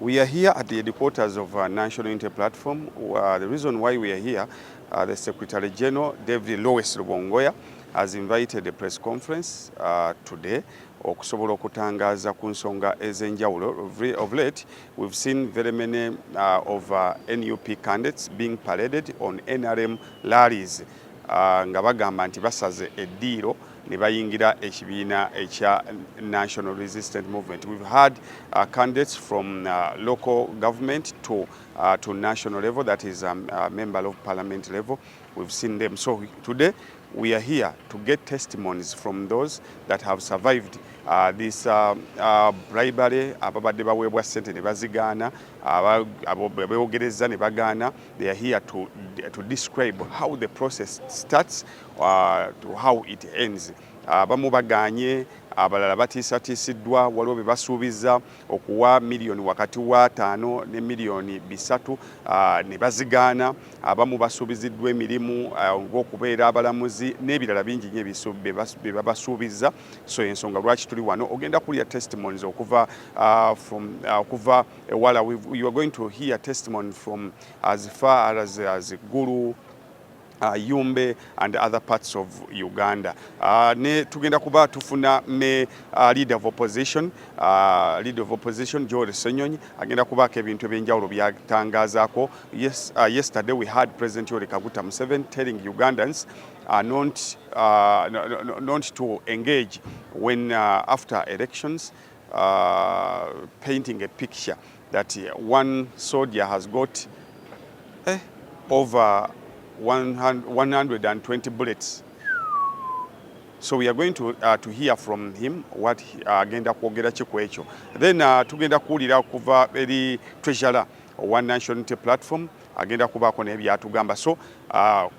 We are here at the headquarters of National Unity Platform. The reason why we are here, the Secretary General, David Lois Lubongoya, has invited a press conference today okusobola okutangaza ku nsonga ez'enjawulo. Of late, we've seen very many of NUP candidates being paraded on NRM rallies nga bagamba nti basaze eddiiro ne bayingira ekibiina ekya National Resistance Movement. We've had candidates from local government to national level, that is member of parliament level. We've seen them. So today we are here to get testimonies from those that have survived this bribery, ababadde baweebwa ssente ne bazigaana, abeewogereza ne bagaana. They are here to describe how the process starts to how it ends. Abamu bagaanye, abalala batiisatiisiddwa, waliwo be basuubiza okuwa miliyoni wakati wa 5 ne miliyoni 3 ne bazigaana. Abamu basuubiziddwa emirimu ng'okubeera abalamuzi n'ebirala bingi nnyo bye babasuubiza. So ensonga lwaki tuli wano ogenda kulya testimonies okuva ewala. You are going to hear testimony from as far as Gulu, Yumbe and other parts of Uganda. Ne tugenda kuba tufuna me leader of opposition Joel Senyonyi agenda kubaako ebintu ebyenjawulo byatangazaako. Yesterday we had President Yoweri Kaguta Museveni telling Ugandans not to engage when after elections, painting a picture that one soldier has got over 120 bullets. So we are going to hear from him what agenda kwogera kiku ekyo. Then tugenda kuwulira kuva eri treasurer One National Unity Platform agenda kubaako n'ebyatugamba. So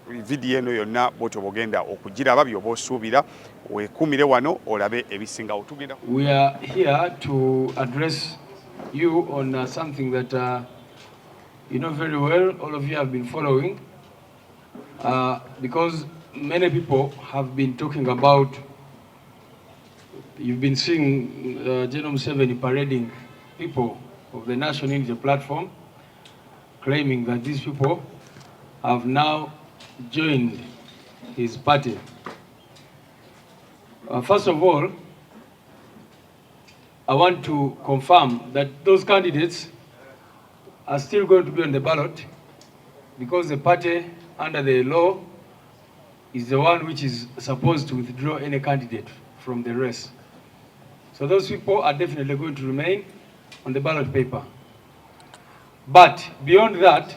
video eno yonna bw'otyo bw'ogenda okugiraba by'oba osuubira weekumire wano olabe ebisingawo. Tugenda. We are here to address you on something that you know very well, all of you have been following. Because many people have been talking about, you've been seeing General Museveni parading people of the National Unity Platform, claiming that these people have now joined his party. First of all, I want to confirm that those candidates are still going to be on the ballot because the party under the law is the one which is supposed to withdraw any candidate from the race. So those people are definitely going to remain on the ballot paper. But beyond that,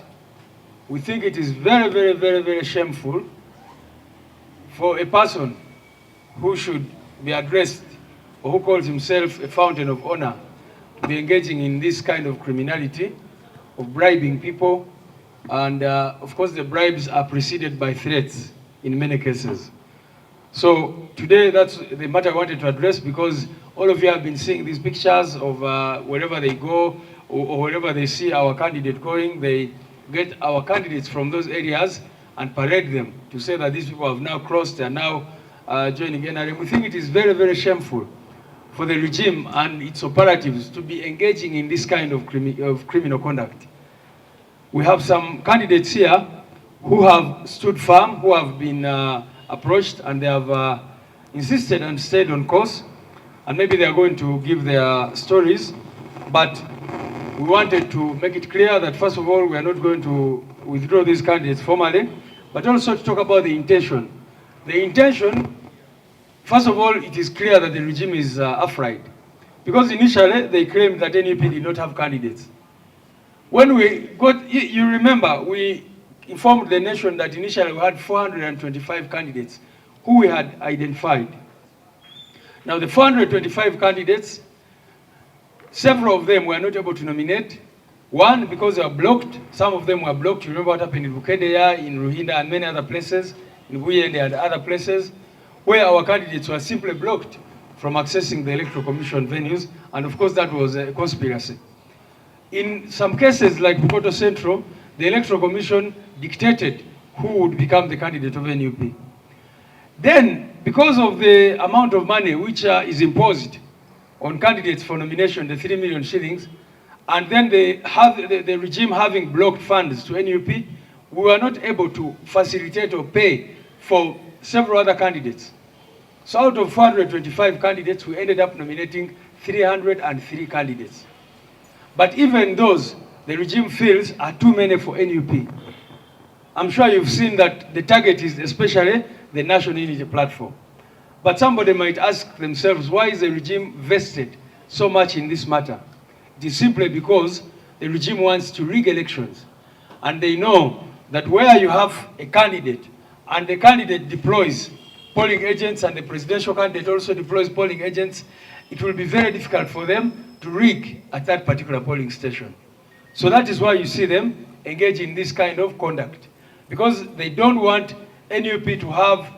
we think it is very, very, very, very shameful for a person who should be addressed or who calls himself a fountain of honor to be engaging in this kind of criminality of bribing people. And of course, the bribes are preceded by threats in many cases. So today, that's the matter I wanted to address, because all of you have been seeing these pictures of wherever they go or wherever they see our candidate going, they get our candidates from those areas and parade them to say that these people have now crossed and now joining NRM. We think it is very, very shameful for the regime and its operatives to be engaging in this kind of criminal conduct. We have some candidates here who have stood firm, who have been approached, and they have insisted and stayed on course, and maybe they are going to give their stories. But we wanted to make it clear that, first of all, we are not going to withdraw these candidates formally, but also to talk about the intention. The intention, first of all, it is clear that the regime is afraid, because initially they claimed that NUP did not have candidates. When we got, you remember, we informed the nation that initially we had 425 candidates who we had identified. Now the 425 candidates, several of them were not able to nominate. One, because they were blocked. Some of them were blocked. You remember what happened in Bukedeya, in Ruhinda, and many other places, in Buyende and other places, where our candidates were simply blocked from accessing the Electoral Commission venues. And of course, that was a conspiracy. In some cases, like Bukoto Central, the Electoral Commission dictated who would become the candidate of NUP. Then, because of the amount of money which is imposed on candidates for nomination, the 3 million shillings, and then they have the regime having blocked funds to NUP, we were not able to facilitate or pay for several other candidates. So out of 425 candidates, we ended up nominating 303 candidates. But even those, the regime feels are too many for NUP. I'm sure you've seen that the target is especially the National Unity Platform. But somebody might ask themselves, why is the regime vested so much in this matter? It is simply because the regime wants to rig elections. And they know that where you have a candidate and the candidate deploys polling agents and the presidential candidate also deploys polling agents, it will be very difficult for them to rig at that particular polling station. So that is why you see them engage in this kind of conduct. Because they don't want NUP to have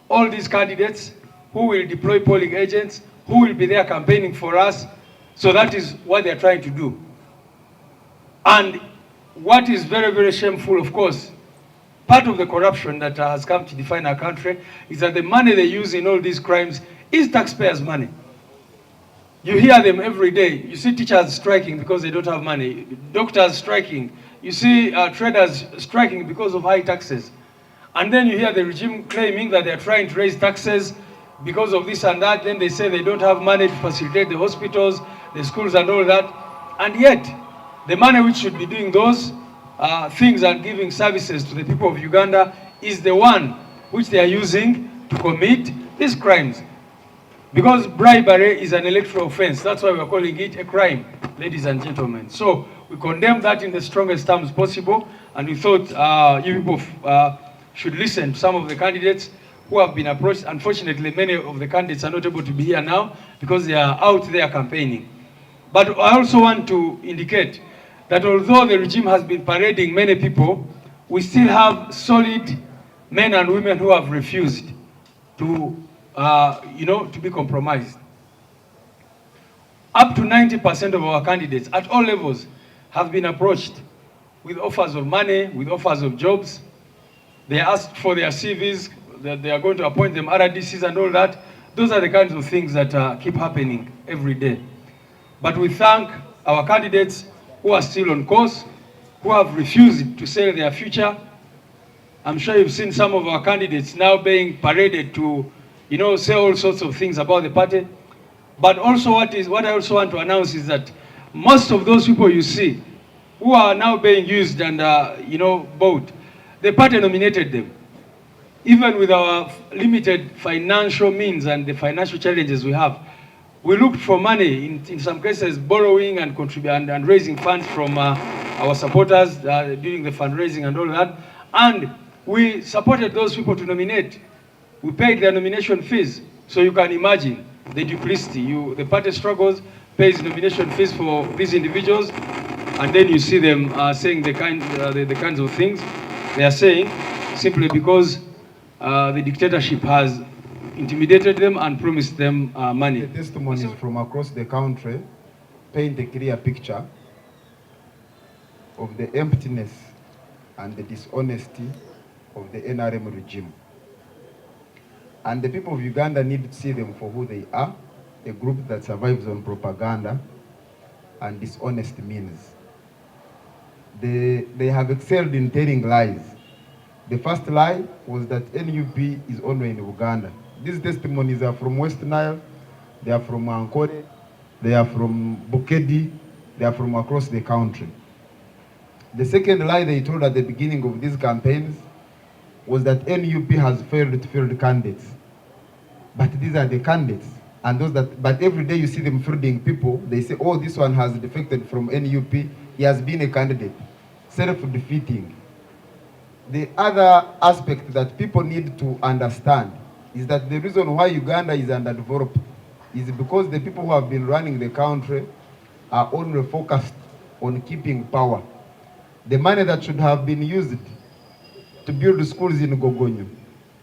all these candidates who will deploy polling agents, who will be there campaigning for us. So that is what they're trying to do. And what is very, very shameful, of course, part of the corruption that has come to define our country is that the money they use in all these crimes is taxpayers' money. You hear them every day. You see teachers striking because they don't have money, doctors striking. You see traders striking because of high taxes. And then you hear the regime claiming that they're trying to raise taxes because of this and that. Then they say they don't have money to facilitate the hospitals, the schools and all that. And yet, the money which should be doing those things and giving services to the people of Uganda is the one which they are using to commit these crimes. Because bribery is an electoral offense. That's why we're calling it a crime, ladies and gentlemen. So we condemn that in the strongest terms possible, and we thought you people should listen to some of the candidates who have been approached. Unfortunately, many of the candidates are not able to be here now because they are out there campaigning. But I also want to indicate that although the regime has been parading many people, we still have solid men and women who have refused to to be compromised. Up to 90% of our candidates at all levels have been approached with offers of money, with offers of jobs. They asked for their CVs, that they are going to appoint them RDCs and all that. Those are the kinds of things that keep happening every day. But we thank our candidates who are still on course, who have refused to sell their future. I'm sure you've seen some of our candidates now being paraded to say all sorts of things about the party. But also what I also want to announce is that most of those people you see who are now being used and bought, the party nominated them. Even with our limited financial means and the financial challenges we have, we looked for money, in some cases borrowing and contributing and raising funds from our supporters during the fundraising and all that. And we supported those people to nominate. We paid their nomination fees. So you can imagine the duplicity. The party struggles, pays nomination fees for these individuals, and then you see them saying the kinds of things they are saying simply because the dictatorship has intimidated them and promised them money. The testimonies from across the country paint a clear picture of the emptiness and the dishonesty of the NRM regime. And the people of Uganda need to see them for who they are, a group that survives on propaganda and dishonest means. They have excelled in telling lies. The first lie was that NUP is only in Uganda. These testimonies are from West Nile, they are from Ankole, they are from Bukedi, they are from across the country. The second lie they told at the beginning of these campaigns was that NUP has failed to field candidates. But these are the candidates. And but every day you see them fielding people, they say, oh, this one has defected from NUP, he has been a candidate. Self-defeating. The other aspect that people need to understand is that the reason why Uganda is underdeveloped is because the people who have been running the country are only focused on keeping power. The money that should have been used to build schools in Gogonyo,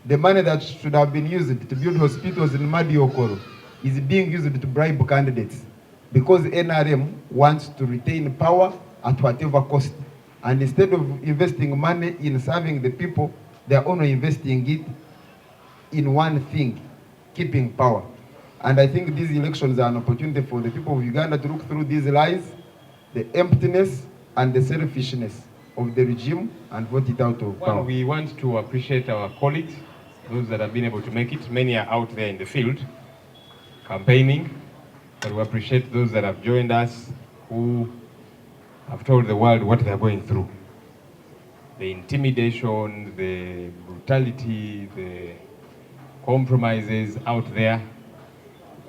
the money that should have been used to build hospitals in Madiokoro is being used to bribe candidates because NRM wants to retain power at whatever cost. And instead of investing money in serving the people, they are only investing it in one thing, keeping power. And I think these elections are an opportunity for the people of Uganda to look through these lies, the emptiness and the selfishness of the regime and vote it out of power. Well, we want to appreciate our colleagues, those that have been able to make it. Many are out there in the field campaigning, but we appreciate those that have joined us who have told the world what they're going through. The intimidation, the brutality, the compromises out there.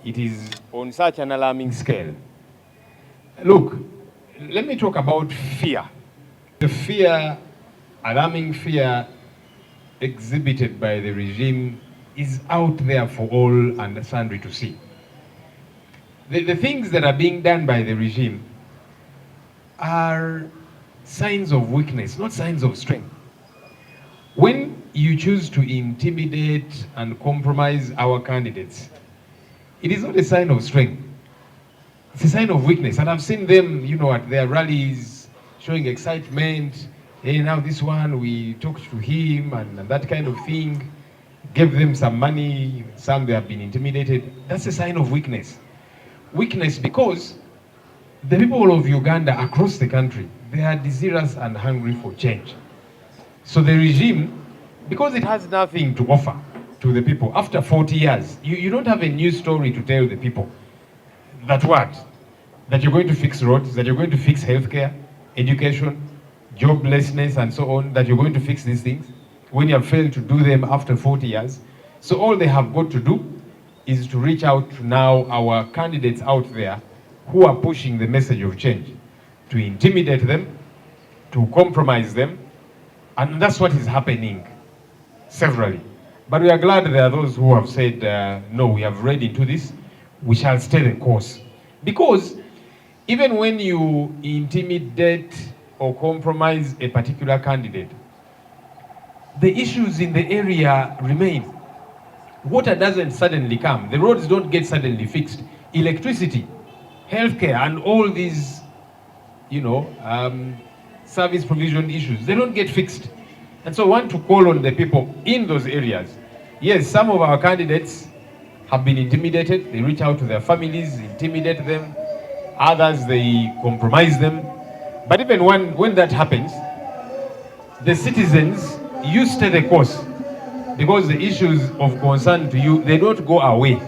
It is on such an alarming scale. Look, let me talk about fear. The fear, alarming fear exhibited by the regime is out there for all and sundry to see. The things that are being done by the regime are signs of weakness, not signs of strength. When you choose to intimidate and compromise our candidates, it is not a sign of strength. It's a sign of weakness. And I've seen them, at their rallies showing excitement. Hey, now this one, we talked to him and that kind of thing. Gave them some money. Some, they have been intimidated. That's a sign of weakness. Weakness because the people of Uganda across the country, they are desirous and hungry for change. So the regime, because it has nothing to offer to the people, after 40 years, you don't have a new story to tell the people. That what? That you're going to fix roads, that you're going to fix healthcare, education, joblessness, and so on, that you're going to fix these things when you have failed to do them after 40 years. So all they have got to do is to reach out to now our candidates out there who are pushing the message of change, to intimidate them, to compromise them, and that's what is happening severally. But we are glad there are those who have said, no, we have read into this, we shall stay the course. Because even when you intimidate or compromise a particular candidate, the issues in the area remain. Water doesn't suddenly come. The roads don't get suddenly fixed. Electricity, healthcare, and all these, service provision issues, they don't get fixed. And so I want to call on the people in those areas. Yes, some of our candidates have been intimidated. They reach out to their families, intimidate them. Others, they compromise them. But even when that happens, the citizens, you stay the course. Because the issues of concern to you, they don't go away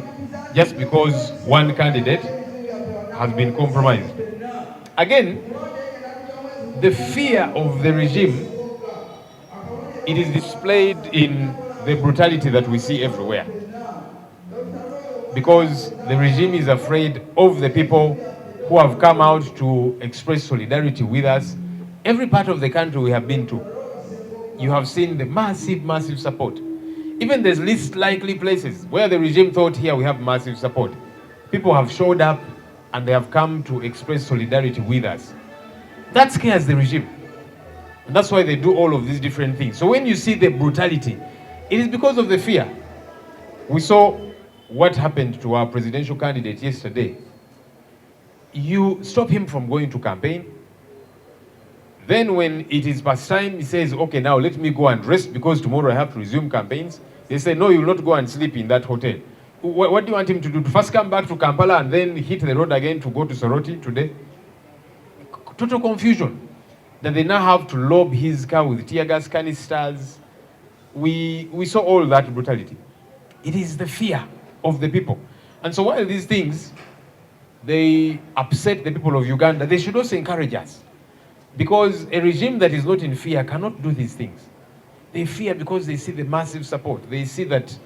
just because one candidate has been compromised. Again, the fear of the regime, it is displayed in the brutality that we see everywhere. Because the regime is afraid of the people who have come out to express solidarity with us. Every part of the country we have been to, you have seen the massive, massive support. Even the least likely places where the regime thought here we have massive support, people have showed up and they have come to express solidarity with us. That scares the regime. And that's why they do all of these different things. So when you see the brutality, it is because of the fear. We saw what happened to our presidential candidate yesterday. You stop him from going to campaign. Then when it is past time, he says, okay, now let me go and rest because tomorrow I have to resume campaigns. They say, no, you will not go and sleep in that hotel. What do you want him to do? To first come back to Kampala and then hit the road again to go to Soroti today? Total confusion. That they now have to lob his car with tear gas canisters. We saw all that brutality. It is the fear of the people. And so while these things, they upset the people of Uganda, they should also encourage us. Because a regime that is not in fear cannot do these things. They fear because they see the massive support. They see that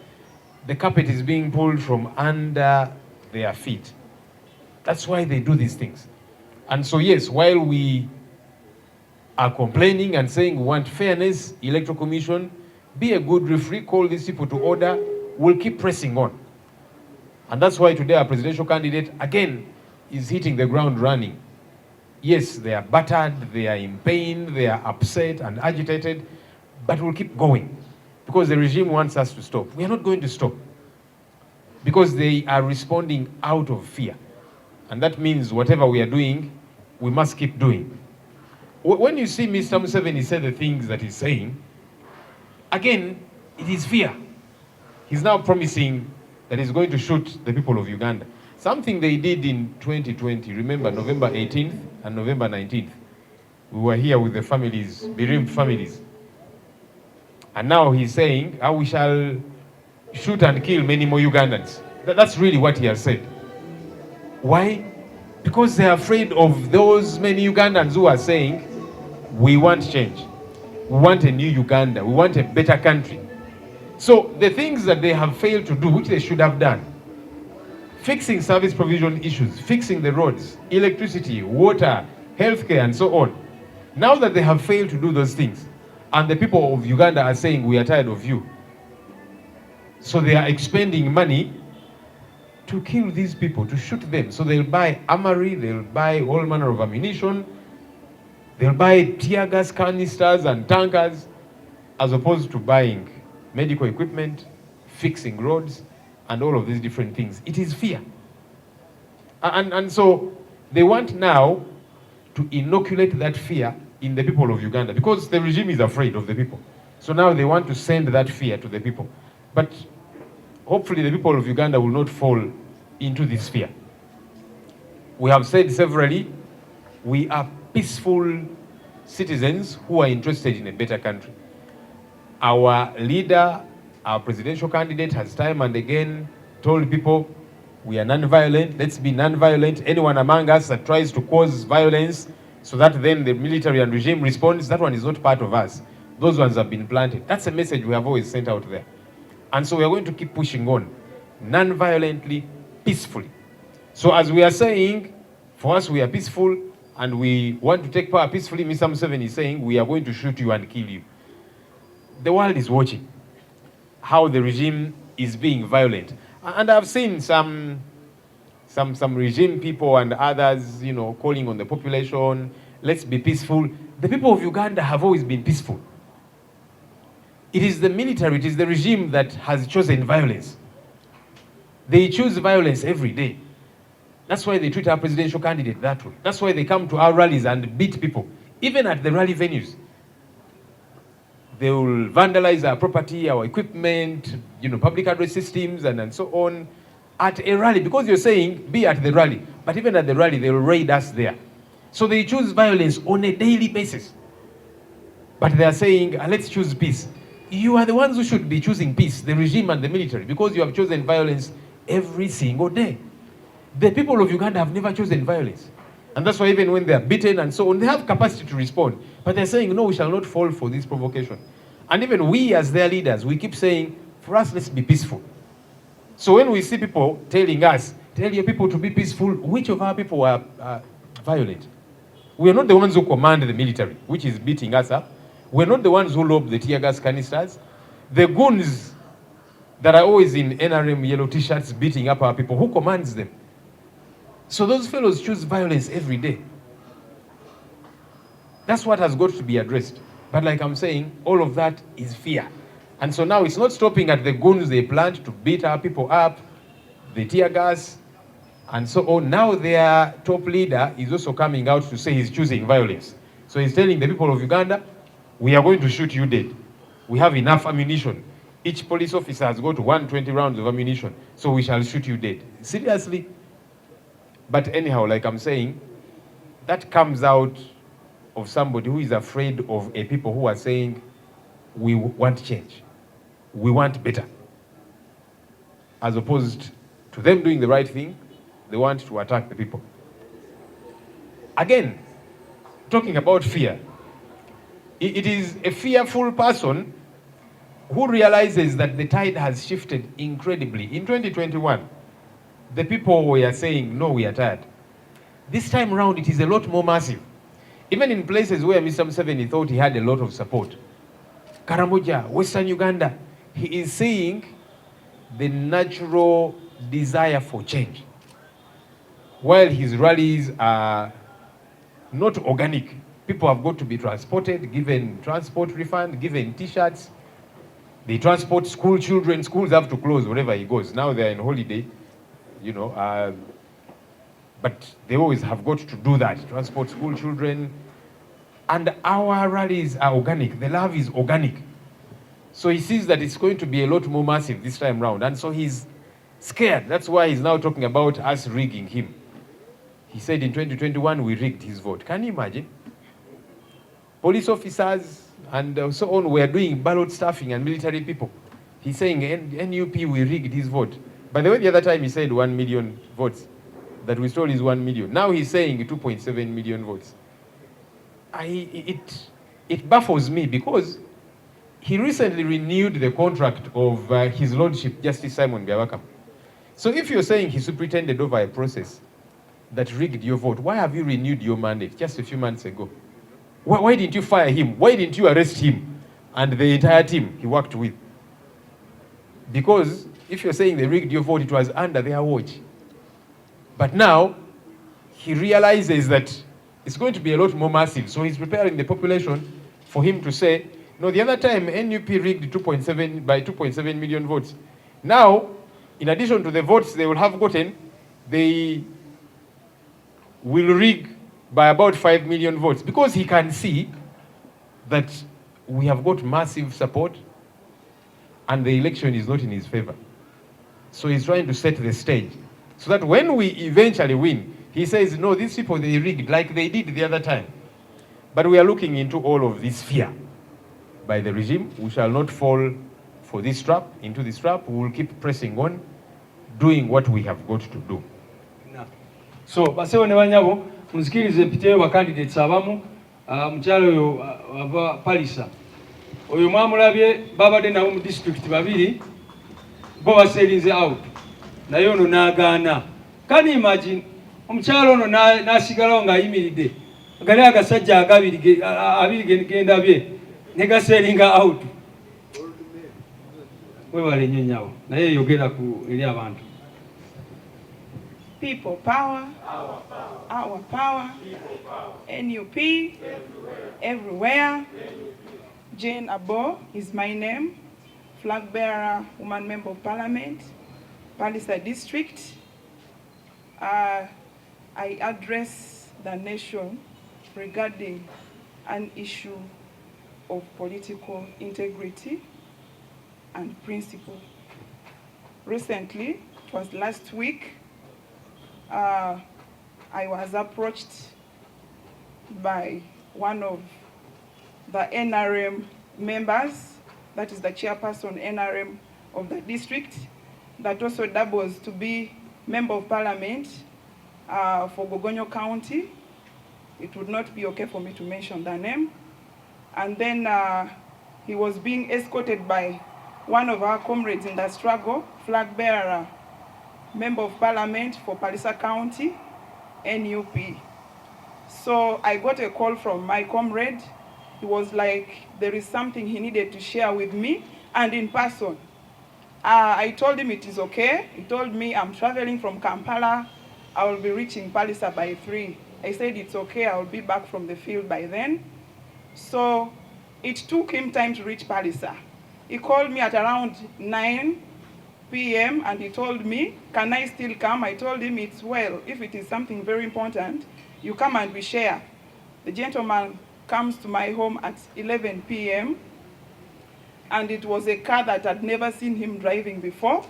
the carpet is being pulled from under their feet. That's why they do these things. And so yes, while we are complaining and saying we want fairness, Electoral Commission, be a good referee, call these people to order, we'll keep pressing on. And that's why today our presidential candidate, again, is hitting the ground running. Yes, they are battered, they are in pain, they are upset and agitated, but we'll keep going because the regime wants us to stop. We are not going to stop because they are responding out of fear. And that means whatever we are doing, we must keep doing. When you see Mr. Museveni say the things that he's saying, again, it is fear. He's now promising that he's going to shoot the people of Uganda. Something they did in 2020, remember November 18th and November 19th. We were here with the families, bereaved families. And now he's saying how we shall shoot and kill many more Ugandans. That's really what he has said. Why? Because they're afraid of those many Ugandans who are saying, we want change. We want a new Uganda. We want a better country. So the things that they have failed to do, which they should have done, fixing service provision issues, fixing the roads, electricity, water, healthcare, and so on. Now that they have failed to do those things, and the people of Uganda are saying, we are tired of you. So they are expending money to kill these people, to shoot them. So they'll buy armory, they'll buy all manner of ammunition, they'll buy tear gas canisters and tankers, as opposed to buying medical equipment, fixing roads, and all of these different things. It is fear. And so they want now to inoculate that fear in the people of Uganda, because the regime is afraid of the people. So now they want to send that fear to the people. But hopefully the people of Uganda will not fall into this fear. We have said severally, we are peaceful citizens who are interested in a better country. Our leader, our presidential candidate, has time and again told people, we are non-violent, let's be non-violent. Anyone among us that tries to cause violence so that then the military and regime responds, that one is not part of us. Those ones have been planted. That's a message we have always sent out there. And so we are going to keep pushing on, non-violently, peacefully. So as we are saying, for us we are peaceful and we want to take power peacefully, Mr. Museveni is saying, we are going to shoot you and kill you. The world is watching how the regime is being violent. And I've seen some regime people and others, you know, calling on the population, let's be peaceful. The people of Uganda have always been peaceful. It is the military, it is the regime that has chosen violence. They choose violence every day. That's why they treat our presidential candidate that way. That's why they come to our rallies and beat people, even at the rally venues. They will vandalize our property, our equipment, you know, public address systems, and so on. At a rally, because you're saying, be at the rally. But even at the rally, they will raid us there. So they choose violence on a daily basis. But they are saying, let's choose peace. You are the ones who should be choosing peace, the regime and the military, because you have chosen violence every single day. The people of Uganda have never chosen violence. And that's why even when they are beaten and so on, they have capacity to respond. But they're saying, no, we shall not fall for this provocation. And even we as their leaders, we keep saying, for us, let's be peaceful. So when we see people telling us, tell your people to be peaceful, which of our people are violent? We are not the ones who command the military, which is beating us up. We're not the ones who lob the tear gas canisters. The goons that are always in NRM yellow t-shirts beating up our people, who commands them? So those fellows choose violence every day. That's what has got to be addressed. But like I'm saying, all of that is fear. And so now it's not stopping at the goons they planned to beat our people up, the tear gas, and so on. Now their top leader is also coming out to say he's choosing violence. So he's telling the people of Uganda, we are going to shoot you dead. We have enough ammunition. Each police officer has got 120 rounds of ammunition, so we shall shoot you dead. Seriously? But anyhow, like I'm saying, that comes out of somebody who is afraid of a people who are saying, we want change. We want better. As opposed to them doing the right thing, they want to attack the people. Again, talking about fear, it is a fearful person who realizes that the tide has shifted incredibly. In 2021, the people were saying, no, we are tired. This time around, it is a lot more massive. Even in places where Mr. Museveni thought he had a lot of support. Karamoja, Western Uganda, he is seeing the natural desire for change. While his rallies are not organic, people have got to be transported, given transport refund, given t-shirts. They transport school children. Schools have to close wherever he goes. Now they're on holiday, you know, but they always have got to do that, transport school children. And our rallies are organic. The love is organic. So he sees that it's going to be a lot more massive this time round. And so he's scared. That's why he's now talking about us rigging him. He said in 2021 we rigged his vote. Can you imagine? Police officers and so on were doing ballot stuffing and military people. He's saying NUP we rigged his vote. By the way, the other time he said 1 million votes. That we stole is 1 million. Now he's saying 2.7 million votes. It baffles me because he recently renewed the contract of his Lordship Justice Simon Biawaka. So if you're saying he superintended over a process that rigged your vote, why have you renewed your mandate just a few months ago? Why didn't you fire him? Why didn't you arrest him and the entire team he worked with? Because if you're saying they rigged your vote, it was under their watch. But now, he realizes that it's going to be a lot more massive. So he's preparing the population for him to say, no, the other time NUP rigged 2.7 million votes. Now, in addition to the votes they will have gotten, they will rig by about 5 million votes because he can see that we have got massive support and the election is not in his favor. So he's trying to set the stage so that when we eventually win, he says, no, these people, they rigged like they did the other time. But we are looking into all of this fear by the regime. We shall not fall for this trap, into this trap. We will keep pressing on, doing what we have got to do. So, basewo ne banyabo, munzikirize mpiteyo ba candidates abamu, mchalo oyo ava Palisa. Oyo mwamulabye babadde nawo mu district babiri, bo baserinze out. Naye ono n'agaana. Can you imagine? Omukyalo ono n'asigalawo ng'ayimiridde. Gali agasajja abiri genda bye ne gaseringa out. Webale nnyo nnyabo. Naye yogera ku eri abantu. People power, our power, NUP, everywhere. Jane Abo is my name, flag bearer, woman member of parliament, Palisa district. I address the nation regarding an issue of political integrity and principle. Recently, it was last week, I was approached by one of the NRM members, that is the chairperson NRM of the district, that also doubles to be member of parliament for Gogonyo County. It would not be okay for me to mention the name. And then he was being escorted by one of our comrades in the struggle, flag bearer, member of parliament for Palisa County, NUP. So I got a call from my comrade. He was like, there is something he needed to share with me and in person. I told him it is okay. He told me I'm traveling from Kampala. I will be reaching Palisa by 3. I said it's okay, I will be back from the field by then. So it took him time to reach Palisa. He called me at around 9 p.m. and he told me, can I still come? I told him it's well. If it is something very important, you come and we share. The gentleman comes to my home at 11 p.m. and it was a car that I'd never seen him driving before.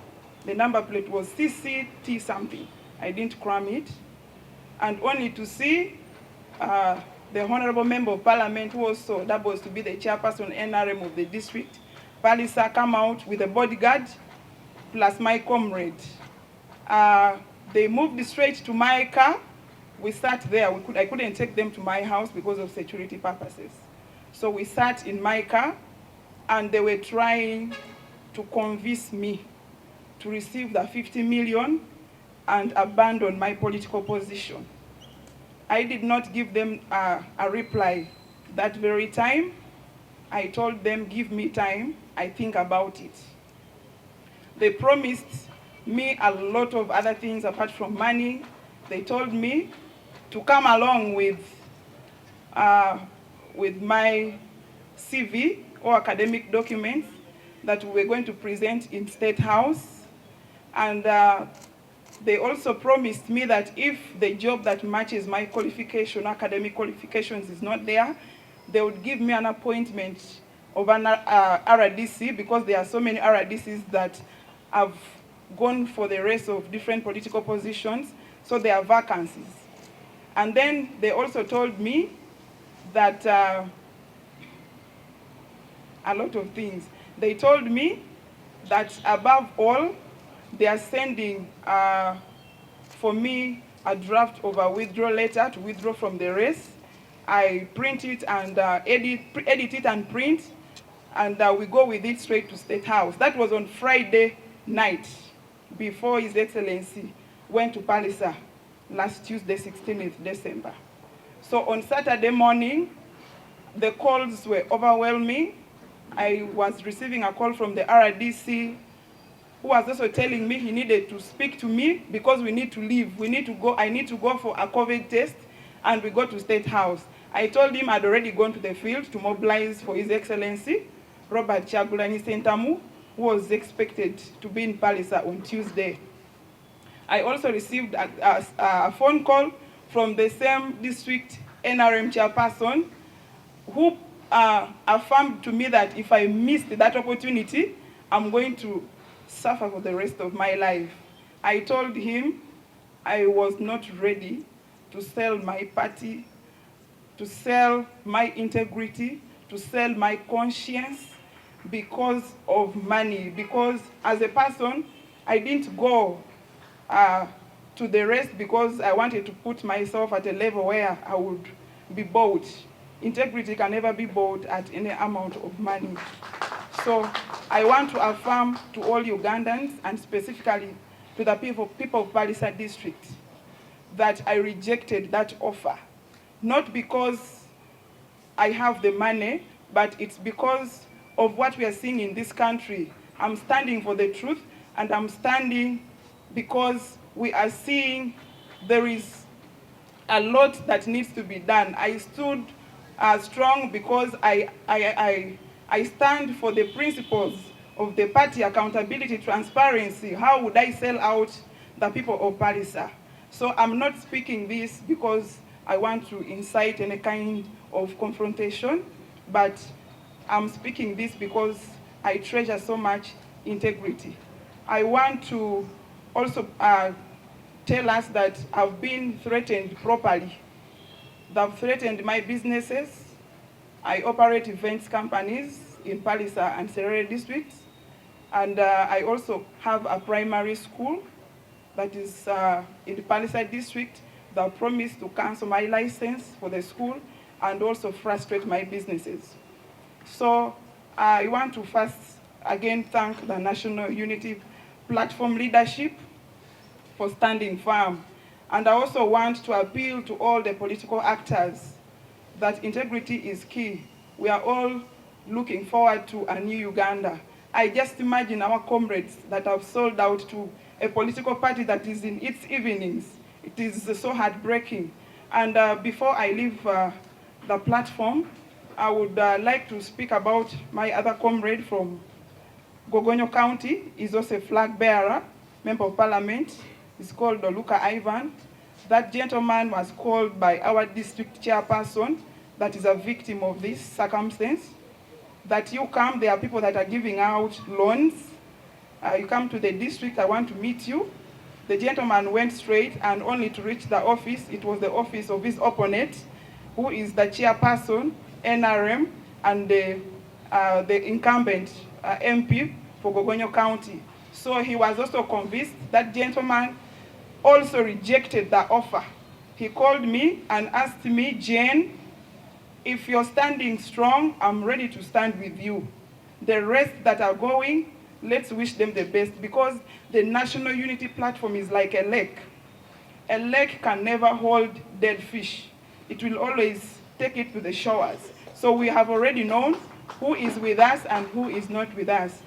The number plate was CCT something. I didn't cram it. And only to see the Honorable Member of Parliament, who also doubles to be the chairperson NRM of the district, Palisa, come out with a bodyguard plus my comrade. They moved straight to my car. We sat there. I couldn't take them to my house because of security purposes. So we sat in my car and they were trying to convince me to receive the 50 million and abandon my political position. I did not give them a reply that very time. I told them, give me time, I think about it. They promised me a lot of other things apart from money. They told me to come along with my CV or academic documents that we were going to present in State House. And they also promised me that if the job that matches my qualification, academic qualifications, is not there, they would give me an appointment of an RDC, because there are so many RDCs that have gone for the race of different political positions, so there are vacancies. And then they also told me that a lot of things. They told me that above all, they are sending for me a draft of a withdrawal letter to withdraw from the race. I print it and edit it and print, and we go with it straight to State House. That was on Friday night, before His Excellency went to Palisa last Tuesday, 16th December. So on Saturday morning, the calls were overwhelming. I was receiving a call from the RDC, who was also telling me he needed to speak to me because we need to leave. I need to go for a COVID test, and we go to State House. I told him I'd already gone to the field to mobilize for His Excellency Robert Kyagulanyi Ssentamu, who was expected to be in Palisa on Tuesday. I also received a phone call from the same district NRM chairperson, who affirmed to me that if I missed that opportunity, I'm going to suffer for the rest of my life. I told him I was not ready to sell my party, to sell my integrity, to sell my conscience because of money. Because as a person, I didn't go to the race because I wanted to put myself at a level where I would be bought. Integrity can never be bought at any amount of money. So I want to affirm to all Ugandans, and specifically to the people of Palisa district, that I rejected that offer. Not because I have the money, but it's because of what we are seeing in this country. I'm standing for the truth, and I'm standing because we are seeing there is a lot that needs to be done. I stood strong because I stand for the principles of the party: accountability, transparency. How would I sell out the people of Palisa? So I'm not speaking this because I want to incite any kind of confrontation, but I'm speaking this because I treasure so much integrity. I want to also tell us that I've been threatened properly. They've threatened my businesses. I operate events companies in Palisa and Serere districts, and I also have a primary school that is in the Palisa district. They promised to cancel my license for the school and also frustrate my businesses. So I want to first again thank the National Unity Platform leadership for standing firm. And I also want to appeal to all the political actors that integrity is key. We are all looking forward to a new Uganda. I just imagine our comrades that have sold out to a political party that is in its evenings. It is so heartbreaking. And before I leave the platform, I would like to speak about my other comrade from Gogonyo County. He's also a flag bearer, member of parliament. He's called Luka Ivan. That gentleman was called by our district chairperson that is a victim of this circumstance. That you come, there are people that are giving out loans. You come to the district, I want to meet you. The gentleman went straight, and only to reach the office, it was the office of his opponent, who is the chairperson, NRM, and the incumbent MP for Gogonyo County. So he was also convinced. That gentleman also rejected the offer. He called me and asked me, Jane, if you're standing strong, I'm ready to stand with you. The rest that are going, let's wish them the best, because the National Unity Platform is like a lake. A lake can never hold dead fish. It will always take it to the shores. So we have already known who is with us and who is not with us.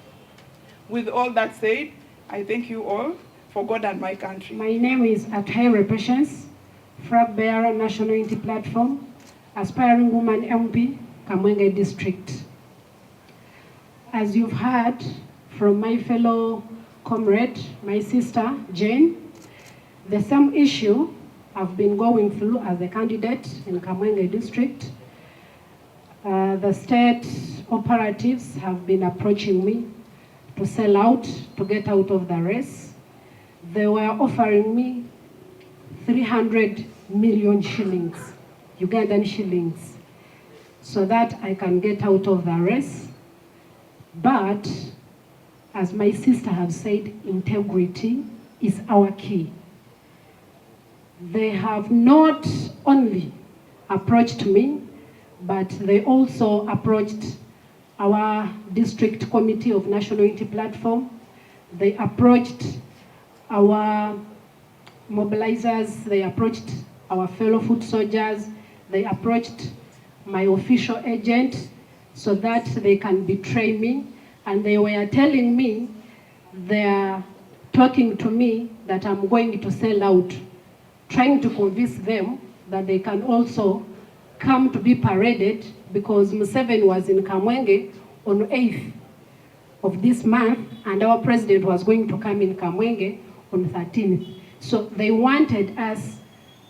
With all that said, I thank you all for God and my country. My name is Ataire Patience, flag bearer, National Unity Platform, aspiring woman MP, Kamwenge District. As you've heard from my fellow comrade, my sister, Jane, the same issue I've been going through as a candidate in Kamwenge District. The state operatives have been approaching me to sell out, to get out of the race. they were offering me 300 million shillings, Ugandan shillings, so that I can get out of the race. But as my sister has said, integrity is our key. They have not only approached me, but they also approached our district committee of National Unity Platform. They approached our mobilizers, they approached our fellow foot soldiers, they approached my official agent so that they can betray me. And they were telling me, they're talking to me that I'm going to sell out, trying to convince them that they can also come to be paraded, because Museveni was in Kamwenge on 8th of this month, and our president was going to come in Kamwenge on 13th. So they wanted us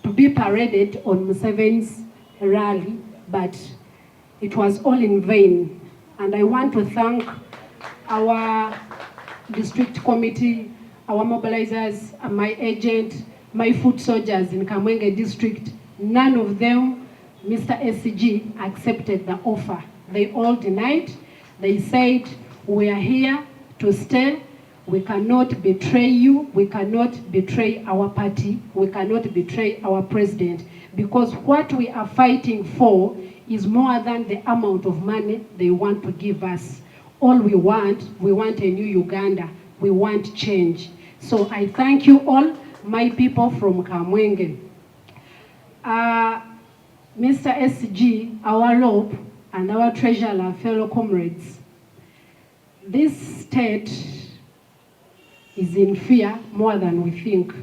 to be paraded on Museveni's rally, but it was all in vain. And I want to thank our district committee, our mobilizers, my agent, my foot soldiers in Kamwenge district. None of them, Mr. SCG, accepted the offer. They all denied. They said, we are here to stay. We cannot betray you. We cannot betray our party. We cannot betray our president, because what we are fighting for is more than the amount of money they want to give us. All we want a new Uganda. We want change. So I thank you all, my people from Kamwenge. Mr. SG, our LOP, and our treasurer, fellow comrades, this state is in fear more than we think.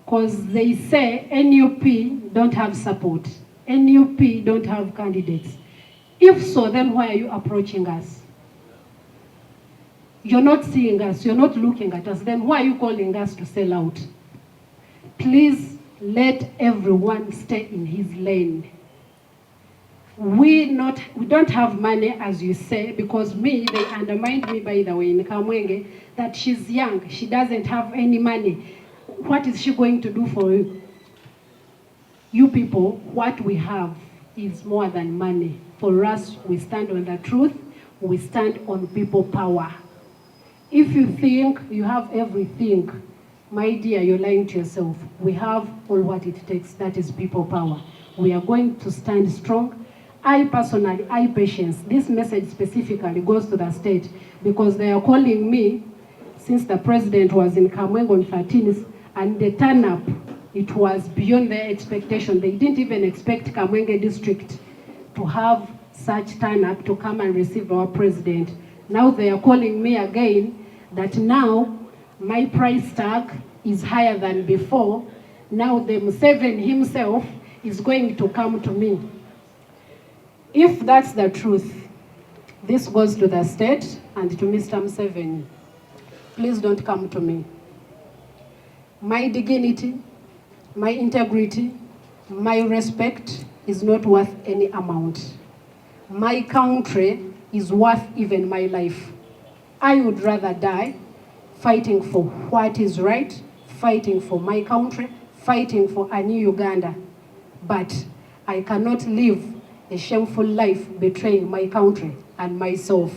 Because they say NUP don't have support. NUP don't have candidates. If so, then why are you approaching us? You're not seeing us, you're not looking at us, then why are you calling us to sell out? Please let everyone stay in his lane. We don't have money, as you say, because they undermined me, by the way, in Kamwenge, that she's young, she doesn't have any money. What is she going to do for you? You people, what we have is more than money. For us, we stand on the truth, we stand on people power. If you think you have everything, my dear, you're lying to yourself. We have all what it takes, that is people power. We are going to stand strong. I personally, Patience, this message specifically goes to the state, because they are calling me since the president was in Kamwenge on 13th, and the turn up, it was beyond their expectation. They didn't even expect Kamwenge district to have such turn up to come and receive our president. Now they are calling me again that now my price tag is higher than before. Now the Museveni himself is going to come to me. If that's the truth, this goes to the state and to Mr. Museveni. Please don't come to me. My dignity, my integrity, my respect is not worth any amount. My country is worth even my life. I would rather die fighting for what is right, fighting for my country, fighting for a new Uganda. But I cannot live a shameful life betraying my country and myself.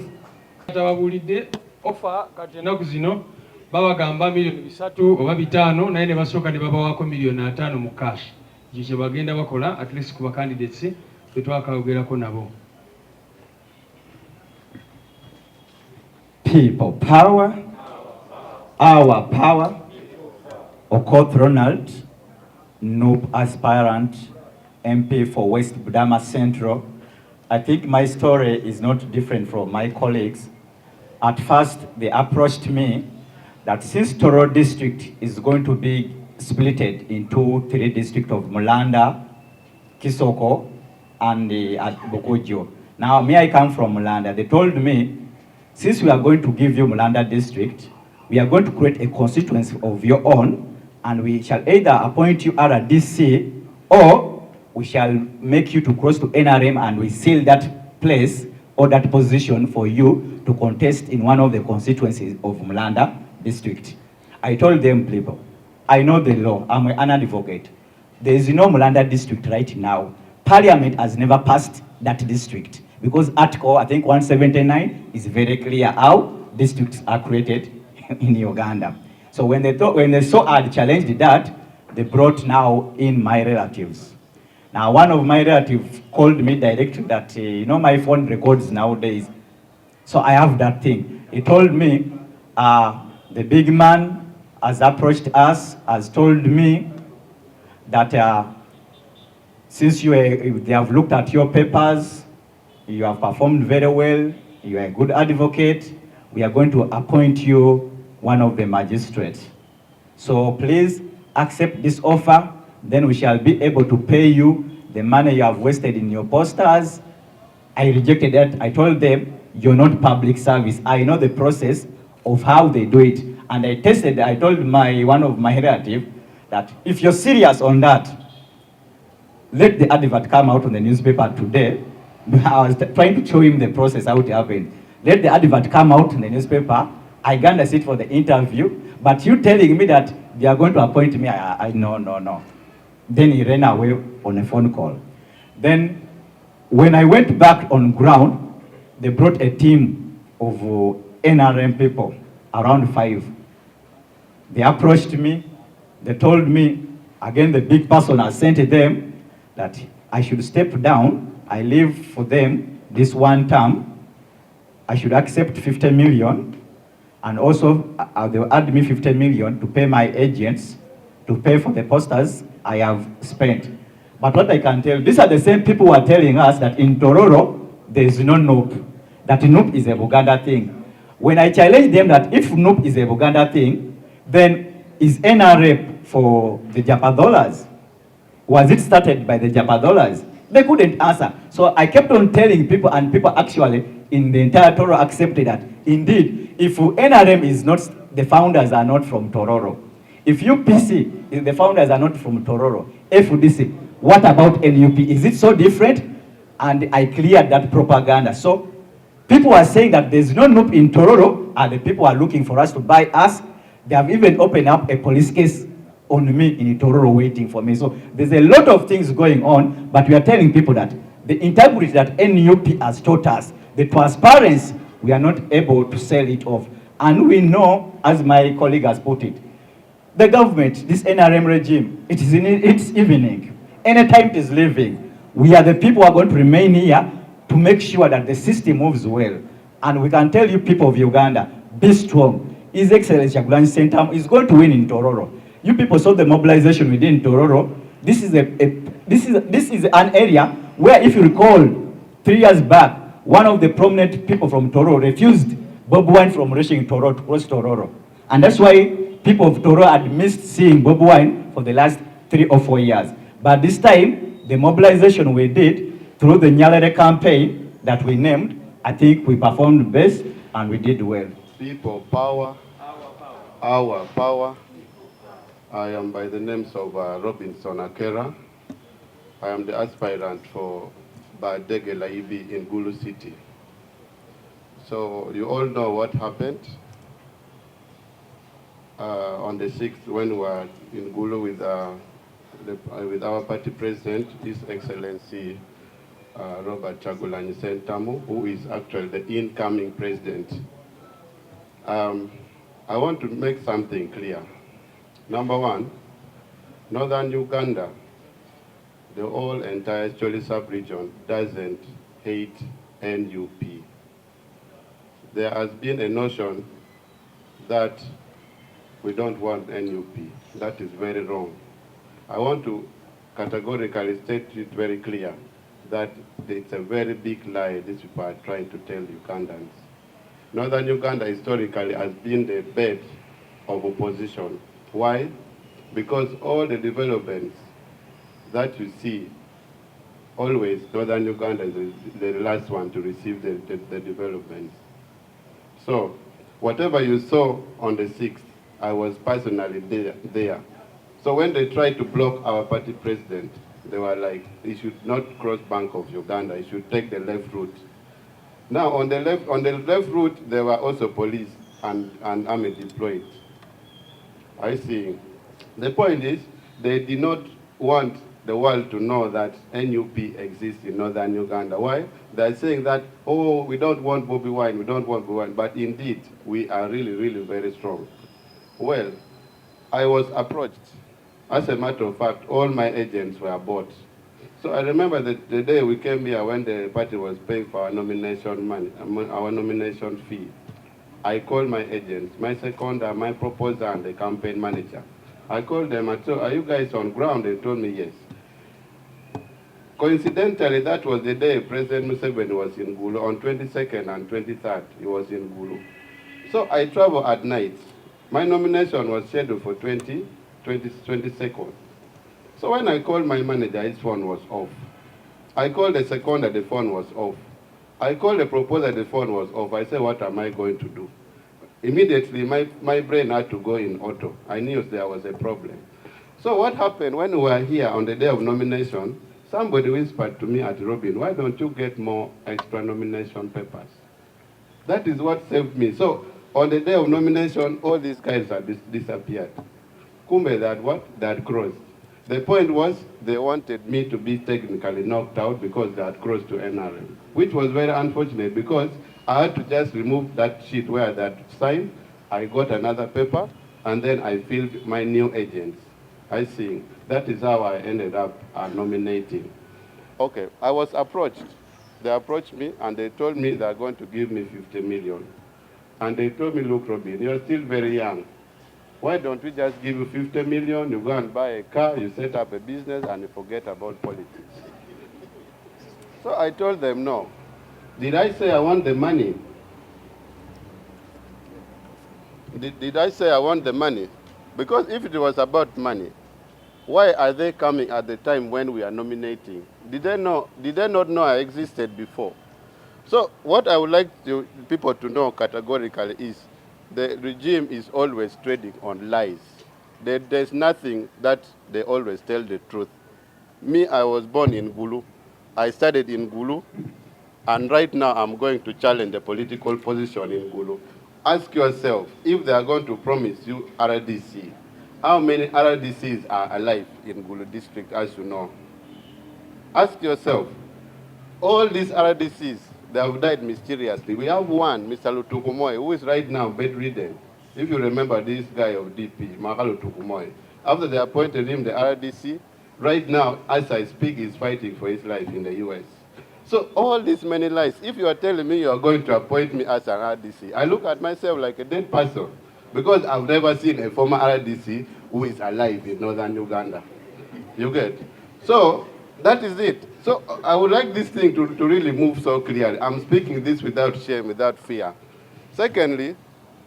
Offer kati ennaku zino babagamba milioni 3 oba 5 naye ne basooka ne babawako milioni 5 mu cash. Ekyo kye bagenda bakola at least ku bacandidates betwakayogerako nabo. People power, our power. Okoth Ronald, noob aspirant, MP for West Budama Central. I think my story is not different from my colleagues. At first, they approached me that since Toro district is going to be splitted into 3 districts of Mulanda, Kisoko, and Bokojo. Now, me, I come from Mulanda. They told me, since we are going to give you Mulanda district, we are going to create a constituency of your own, and we shall either appoint you RDC, or we shall make you to cross to NRM, and we seal that place or that position for you to contest in one of the constituencies of Mulanda district. I told them, people, I know the law. I'm an advocate. There is no Mulanda district right now. Parliament has never passed that district because Article, I think 179 is very clear how districts are created in Uganda. So when they saw I'd challenged that, they brought now in my relatives. Now one of my relatives called me directly that, you know, my phone records nowadays. So I have that thing. He told me, the big man has approached us, has told me that since they have looked at your papers, you have performed very well, you are a good advocate, we are going to appoint you one of the magistrates. So please accept this offer, then we shall be able to pay you the money you have wasted in your posters. I rejected that. I told them, you're not public service. I know the process of how they do it. And I told one of my relatives that if you're serious on that, let the advert come out on the newspaper today. I was trying to show him the process, how it happened. Let the advert come out in the newspaper. I gander it for the interview. But you telling me that they are going to appoint me, no. Then he ran away on a phone call. Then when I went back on ground, they brought a team of NRM people, around 5. They approached me. They told me, again, the big person has sent them that I should step down. I live for them this one term. I should accept 50 million. And also, they'll add me 50 million to pay my agents, to pay for the posters I have spent. But what I can tell, these are the same people who are telling us that in Tororo, there is no NOP. That NOP is a Buganda thing. When I challenge them that if NOP is a Buganda thing, then is NRM for the Japadolas? Was it started by the Japadolas? They couldn't answer. So I kept on telling people, and people actually in the entire Tororo accepted that. Indeed, if NRM is not, the founders are not from Tororo. If UPC, if the founders are not from Tororo, FDC, what about NUP? Is it so different? And I cleared that propaganda. So people are saying that there's no NUP in Tororo, and the people are looking for us to buy us. They have even opened up a police case on me in Tororo waiting for me. So there's a lot of things going on, but we are telling people that the integrity that NUP has taught us, the transparency, we are not able to sell it off. And we know, as my colleague has put it, the government, this NRM regime, it is in its evening. Anytime it is leaving, we are the people who are going to remain here to make sure that the system moves well. And we can tell you, people of Uganda, be strong. His Excellency Yagulanyi Ssentamu is going to win in Tororo. You people saw the mobilization within Tororo. This is an area where, if you recall, 3 years back, one of the prominent people from Tororo refused Bob Wine from reaching Tororo to cross Tororo. And that's why people of Tororo had missed seeing Bob Wine for the last 3 or 4 years. But this time, the mobilization we did through the Nyalere campaign that we named, I think we performed best and we did well. People power, our power. I am by the names of Robinson Akera. I am the aspirant for Badege Laibi in Gulu City. So you all know what happened on the 6th when we were in Gulu with our party president, His Excellency Robert Chagulanyi Ssentamu, who is actually the incoming president. I want to make something clear. Number one, Northern Uganda, the whole entire Choli sub-region doesn't hate NUP. There has been a notion that we don't want NUP. That is very wrong. I want to categorically state it very clear that it's a very big lie these people are trying to tell Ugandans. Northern Uganda historically has been the bed of opposition. Why? Because all the developments that you see, always Northern Uganda is the last one to receive the developments. So whatever you saw on the 6th, I was personally there. So when they tried to block our party president, they were like, he should not cross bank of Uganda, he should take the left route. Now on the left route, there were also police and army deployed. I see. The point is, they did not want the world to know that NUP exists in northern Uganda. Why? They're saying that, oh, we don't want Bobby Wine, we don't want Bobby Wine, but indeed, we are really, really very strong. Well, I was approached. As a matter of fact, all my agents were bought. So I remember the day we came here when the party was paying for our nomination money, our nomination fee. I called my agents, my seconder, my proposer, and the campaign manager. I called them and said, are you guys on ground? They told me yes. Coincidentally, that was the day President Museveni was in Gulu. On 22nd and 23rd, he was in Gulu. So I traveled at night. My nomination was scheduled for 22nd. So when I called my manager, his phone was off. I called the seconder, the phone was off. I called the proposer, the phone was off. I said, what am I going to do? Immediately, my brain had to go in auto. I knew there was a problem. So what happened when we were here on the day of nomination, somebody whispered to me at Robin, why don't you get more extra nomination papers? That is what saved me. So on the day of nomination, all these guys had disappeared. Kumbe, they had what? They had crossed. The point was they wanted me to be technically knocked out because they had crossed to NRM, which was very unfortunate because I had to just remove that sheet where that signed. I got another paper, and then I filled my new agents. I see. That is how I ended up nominating. Okay, I was approached. They approached me, and they told me they're going to give me 50 million. And they told me, look, Robin, you're still very young. Why don't we just give you 50 million, you go and buy a car, you set up a business, and you forget about politics? So I told them, no. Did I say I want the money? Did I say I want the money? Because if it was about money, why are they coming at the time when we are nominating? Did they not know I existed before? So what I would like people to know categorically is the regime is always trading on lies. There's nothing that they always tell the truth. Me, I was born in Gulu. I studied in Gulu. And right now I'm going to challenge the political position in Gulu. Ask yourself, if they are going to promise you RDC, how many RDCs are alive in Gulu district, as you know? Ask yourself, all these RDCs, they have died mysteriously. We have one, Mr. Lutukumoy, who is right now bedridden. If you remember this guy of DP, Maka Lutukumoy, after they appointed him the RDC, right now, as I speak, he's fighting for his life in the US. So all these many lies, if you are telling me you are going to appoint me as an RDC, I look at myself like a dead person because I've never seen a former RDC who is alive in northern Uganda. You get? So that is it. So I would like this thing to really move so clearly. I'm speaking this without shame, without fear. Secondly,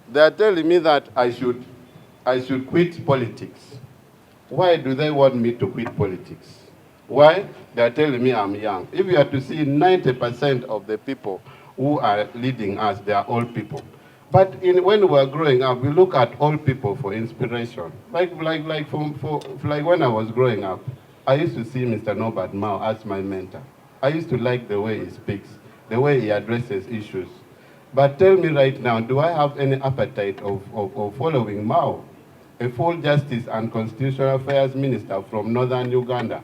they are telling me that I should quit politics. Why do they want me to quit politics? Why? They are telling me I'm young. If you are to see 90% of the people who are leading us, they are old people. But when we were growing up, we look at old people for inspiration. Like when I was growing up, I used to see Mr. Norbert Mao as my mentor. I used to like the way he speaks, the way he addresses issues. But tell me right now, do I have any appetite of following Mao, a full justice and constitutional affairs minister from northern Uganda?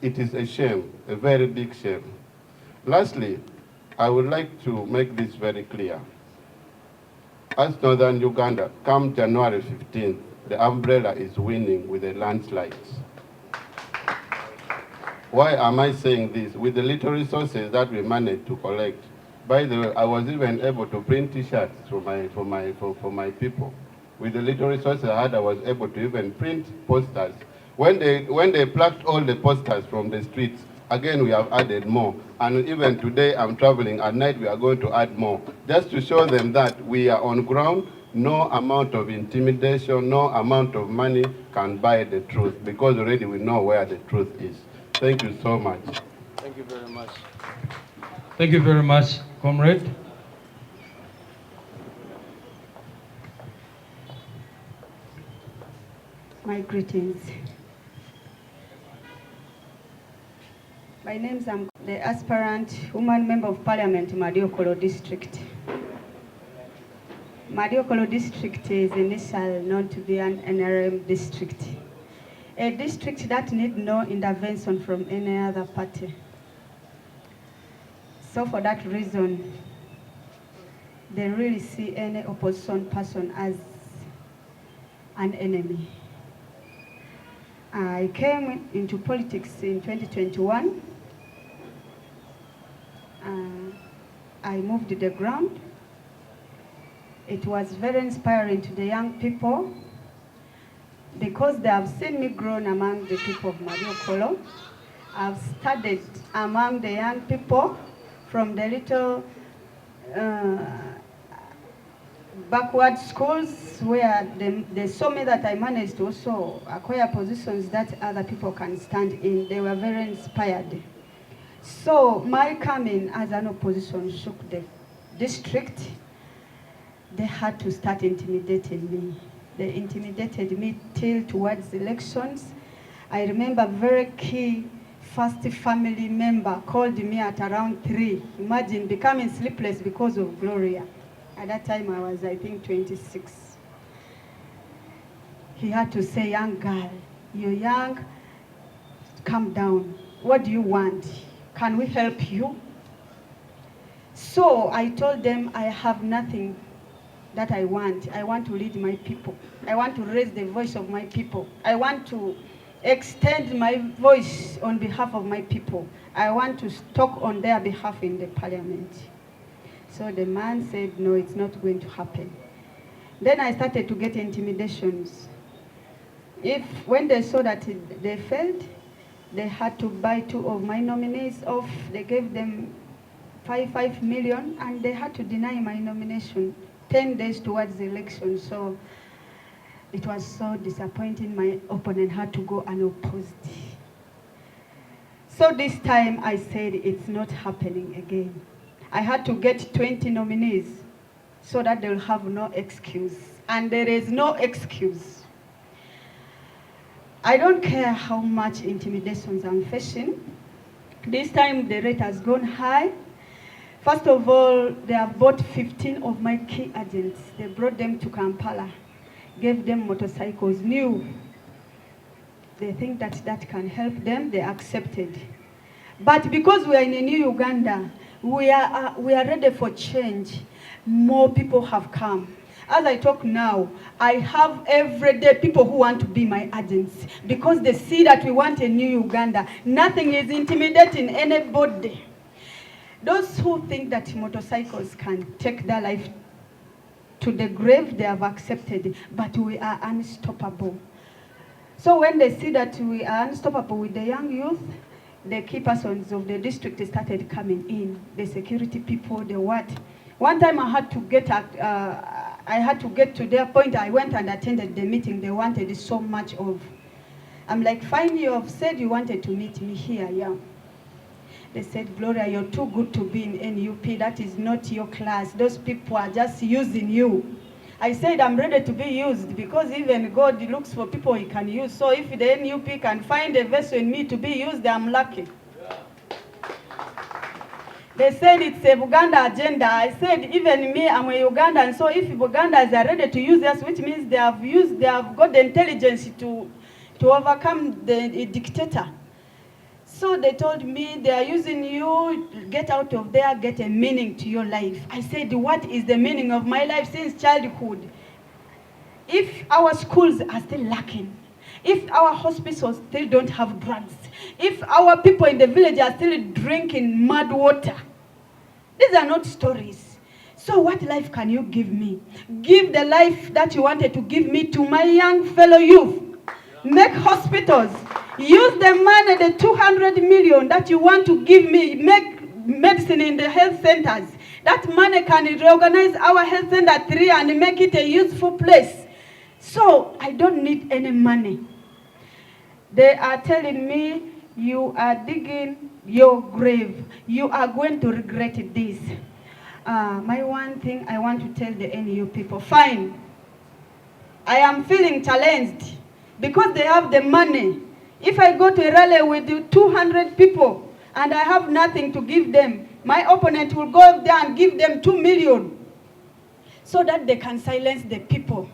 It is a shame, a very big shame. Lastly, I would like to make this very clear. As northern Uganda, come January 15th, the umbrella is winning with a landslide. Why am I saying this? With the little resources that we managed to collect. By the way, I was even able to print T-shirts for my people. With the little resources I had, I was able to even print posters. When they plucked all the posters from the streets, again we have added more. And even today I'm traveling at night, we are going to add more. Just to show them that we are on ground, no amount of intimidation, no amount of money can buy the truth, because already we know where the truth is. Thank you so much. Thank you very much. Thank you very much, comrade. My greetings. My name is the aspirant woman member of parliament in Madiokolo district. Mariokolo district is initially known to be an NRM district. A district that need no intervention from any other party. So for that reason, they really see any opposition person as an enemy. I came into politics in 2021. I moved the ground. It was very inspiring to the young people because they have seen me grown among the people of Mariokolo. I've studied among the young people from the little backward schools where they saw me that I managed to also acquire positions that other people can stand in. They were very inspired. So my coming as an opposition shook the district. They had to start intimidating me. They intimidated me till towards elections. I remember very key first family member called me at around 3. Imagine becoming sleepless because of Gloria. At that time I was, I think, 26. He had to say, young girl, you're young, calm down. What do you want? Can we help you? So I told them I have nothing that I want. I want to lead my people. I want to raise the voice of my people. I want to extend my voice on behalf of my people. I want to talk on their behalf in the parliament. So the man said, no, it's not going to happen. Then I started to get intimidations. When they saw that they failed, they had to buy 2 of my nominees off. They gave them 5 million, and they had to deny my nomination 10 days towards the election. So it was so disappointing. My opponent had to go unopposed. So this time I said it's not happening again. I had to get 20 nominees so that they'll have no excuse. And there is no excuse. I don't care how much intimidations I'm facing. This time the rate has gone high. First of all, they have bought 15 of my key agents. They brought them to Kampala, gave them motorcycles, new. They think that that can help them, they accepted. But because we are in a new Uganda, we are ready for change. More people have come. As I talk now, I have everyday people who want to be my agents because they see that we want a new Uganda. Nothing is intimidating anybody. Those who think that motorcycles can take their life to the grave, they have accepted, but we are unstoppable. So when they see that we are unstoppable with the young youth, the key persons of the district started coming in, the security people, the what. One time I had to get to their point. I went and attended the meeting they wanted so much of. I'm like, fine, you have said you wanted to meet me, here I am. They said, Gloria, you're too good to be in NUP. That is not your class. Those people are just using you. I said, I'm ready to be used because even God looks for people he can use. So if the NUP can find a vessel in me to be used, I'm lucky. They said it's a Uganda agenda. I said, even me, I'm a Ugandan. So if Ugandans are ready to use us, which means they have got the intelligence to overcome the dictator. So they told me, they are using you, get out of there, get a meaning to your life. I said, what is the meaning of my life since childhood? If our schools are still lacking, if our hospitals still don't have drugs, if our people in the village are still drinking mud water, these are not stories. So what life can you give me? Give the life that you wanted to give me to my young fellow youth. Make hospitals. Use the money, the 200 million that you want to give me. Make medicine in the health centers. That money can reorganize our health center 3 and make it a useful place. So I don't need any money. They are telling me, you are digging your grave. You are going to regret this. My one thing I want to tell the NU people, fine. I am feeling challenged because they have the money. If I go to a rally with 200 people and I have nothing to give them, my opponent will go there and give them 2 million. so that they can silence the people.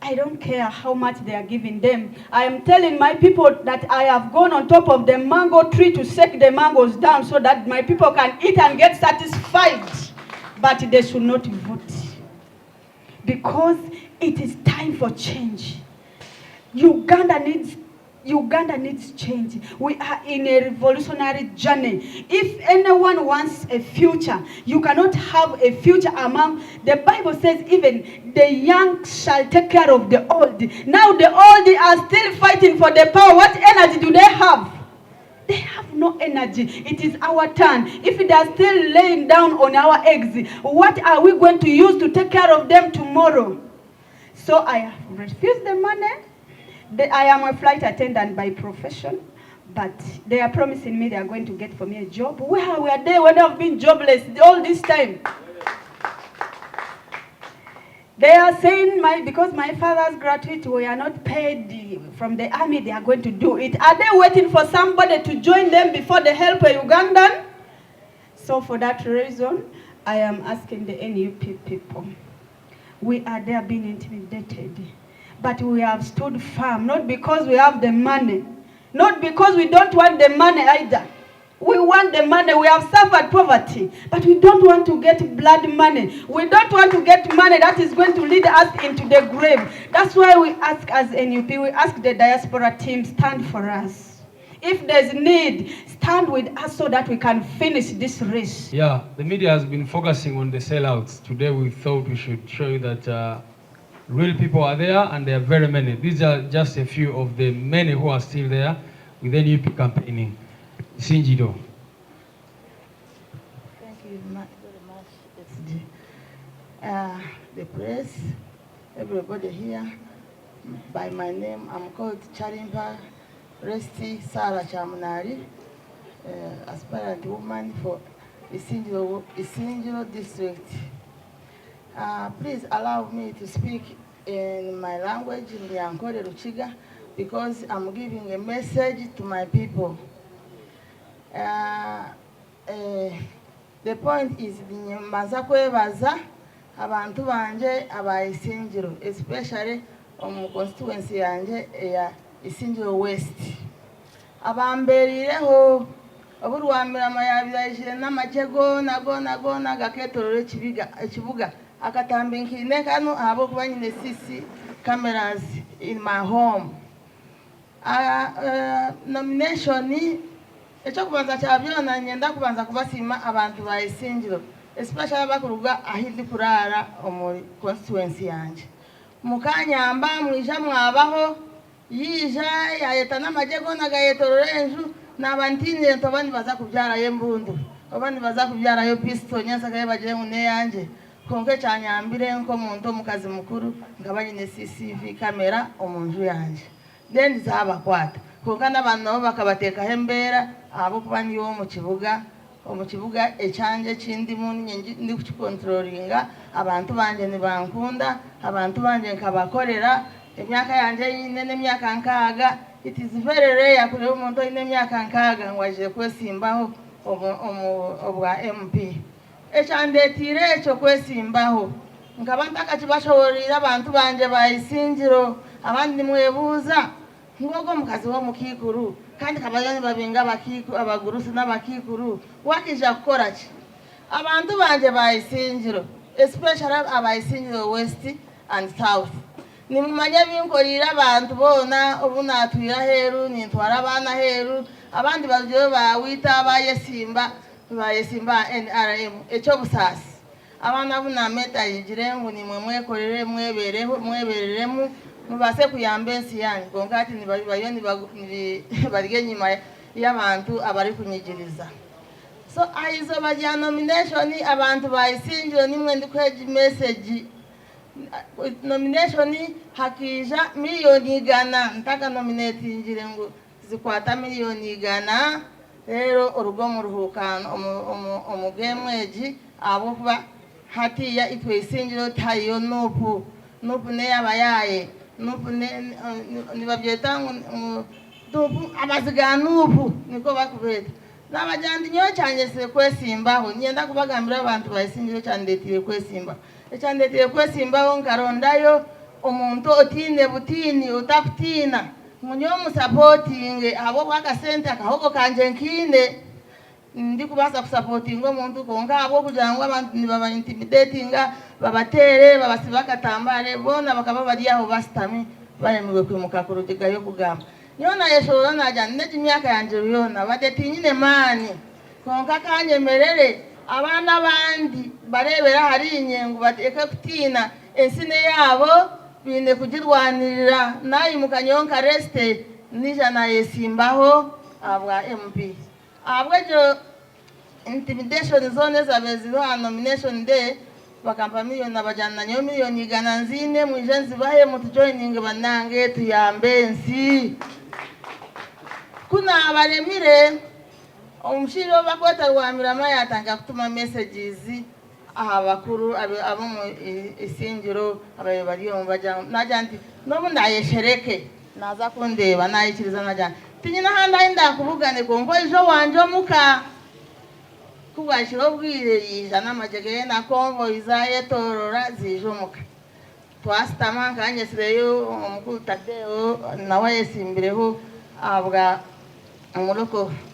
I don't care how much they are giving them. I am telling my people that I have gone on top of the mango tree to shake the mangoes down so that my people can eat and get satisfied. But they should not vote. Because it is time for change. Uganda needs change. We are in a revolutionary journey. If anyone wants a future, you cannot have a future among, the Bible says even the young shall take care of the old. Now the old are still fighting for the power. What energy do they have? They have no energy. It is our turn. If they are still laying down on our eggs, what are we going to use to take care of them tomorrow? So I have refused the money. I am a flight attendant by profession, but they are promising me they are going to get for me a job. Where were they when I've been jobless all this time? They are saying because my father's gratuity, we are not paid from the army, they are going to do it. Are they waiting for somebody to join them before they help a Ugandan? So for that reason, I am asking the NUP people. We are there being intimidated. But we have stood firm, not because we have the money, not because we don't want the money either. We want the money. We have suffered poverty, but we don't want to get blood money. We don't want to get money that is going to lead us into the grave. That's why we ask as NUP, we ask the diaspora team, stand for us. If there's need, stand with us so that we can finish this race. Yeah, the media has been focusing on the sellouts. Today we thought we should show you that real people are there, and there are very many. These are just a few of the many who are still there with NUP campaigning. Sinjido. Thank you very much, SD. The press, everybody here. By my name, I'm called Charimba Resti Sarah Chamunari, aspirant woman for Isinjiro district. Please allow me to speak in my language, in the Ankole Ruchiga, because I'm giving a message to my people. The point is, mbaza kwebaza abantu banje aba Isinjiro, especially on constituency yanje ya Isinjiro West. Abamberireho oburwamira mayabira ijire n'amajego nago nagaketorore kibuga akatambi nkine kanu abo kuba nyine CC cameras in my home. Nomination echo kubanza cyabyona nyenda kubanza kubasima abantu ba Isinjiro, especially abakuruga ahili kurara omuri constituency yanje. Mukanyamba mwija mwabaho yija yayeta n'amajego nagayetorore enju n'abantine ntobani baza kubyara yembundu obani baza kubyara yo pisto nyanza gaye baje mune yanje konke cyanyambire nko muntu mukazi mukuru ngabanye ne CCTV camera omunju yanje then zaba kwata konka n'abantu nabo bakabateka hembera abo kubani yo mu kibuga ecyanje kindi munye ndi kucontrollinga abantu banje ni bankunda abantu banje nkabakorera emyaka yanje ine n'emyaka nkaga. It is very rare kuri umuntu ine myaka nkaga ngwaje kwesimbaho obwa MP. Echandetire echo kwesimbaho nkabantaka kibashorira abantu banje ba Isinjiro abandi mwebuza ngogo mukazi wo mukikuru kandi kabayani babinga bakiku abagurusi n'abakikuru wakija gukora ki abantu banje ba Isinjiro, especially aba Isinjiro West and South. Ni mumanya binkorira abantu bona obunatwira heru nintwara abana heru abandi baje bawita bayesimba NRM echo busasi abana buna meta yigire ngo ni mwekorere mwebereremu mubase kuyambensi yanyu konkati ni bayoni barige nyuma y'abantu abari kunyigiriza. So aizo bajya nomination abantu ba Isinjiro nimwe ndikweje message nomination hakija miliyoni 100 ntaka nominate injire ngo zikwata miliyoni 100 rero urugomo ruhukana omugemweji abo kuba hatiya itwe Isinjiro tayo nupu ne yabayaye nupu ni babyeta nupu abaziga nupu niko bakubeta n'abajyandi nyo cyane se kwesimbaho nyenda kubagambira abantu bayisingire cyane ndetiye kwesimba cyane ndetiye kwesimbaho ngarondayo umuntu otine butini utakutina munyo musapotinge abo bwakasente akahogo kanje nkine ndi kubasa kusapotinga umuntu konka abo kugira ngo abantu nibaba intimidatinga babatere babasibakatambare bona bakaba bari aho basitami bayemewe kwimuka ku rugiga yo kugamba nyona yeshoro najya neje imyaka yanje yona badetinyine mani konka kanyemerere abana bandi barebera hari inyengo bateka kutina ensine yabo bine kugirwanirira nayi mukanyonka reste nijana yesimbaho abwa MP abwejo intimidation zone zabeziro nomination day bakampa miliyoni abajana nyo miliyoni igana nzine mwijenzi bahe mutujoininge banange tuyambensi kuna abaremire umushiro bakweta rwamirama yatanga kutuma messages aha bakuru abo mu isingiro abayobari yo baja najanti no ndayeshereke naza kundeba nayikiriza najana tinyina handa inda kubugane kongo ijo wanje muka kubashiro bwire yijana amajege na kongo izaye torora zijomuka twastama kanye sireyo umukuru Tadeo nawe yesimbireho abwa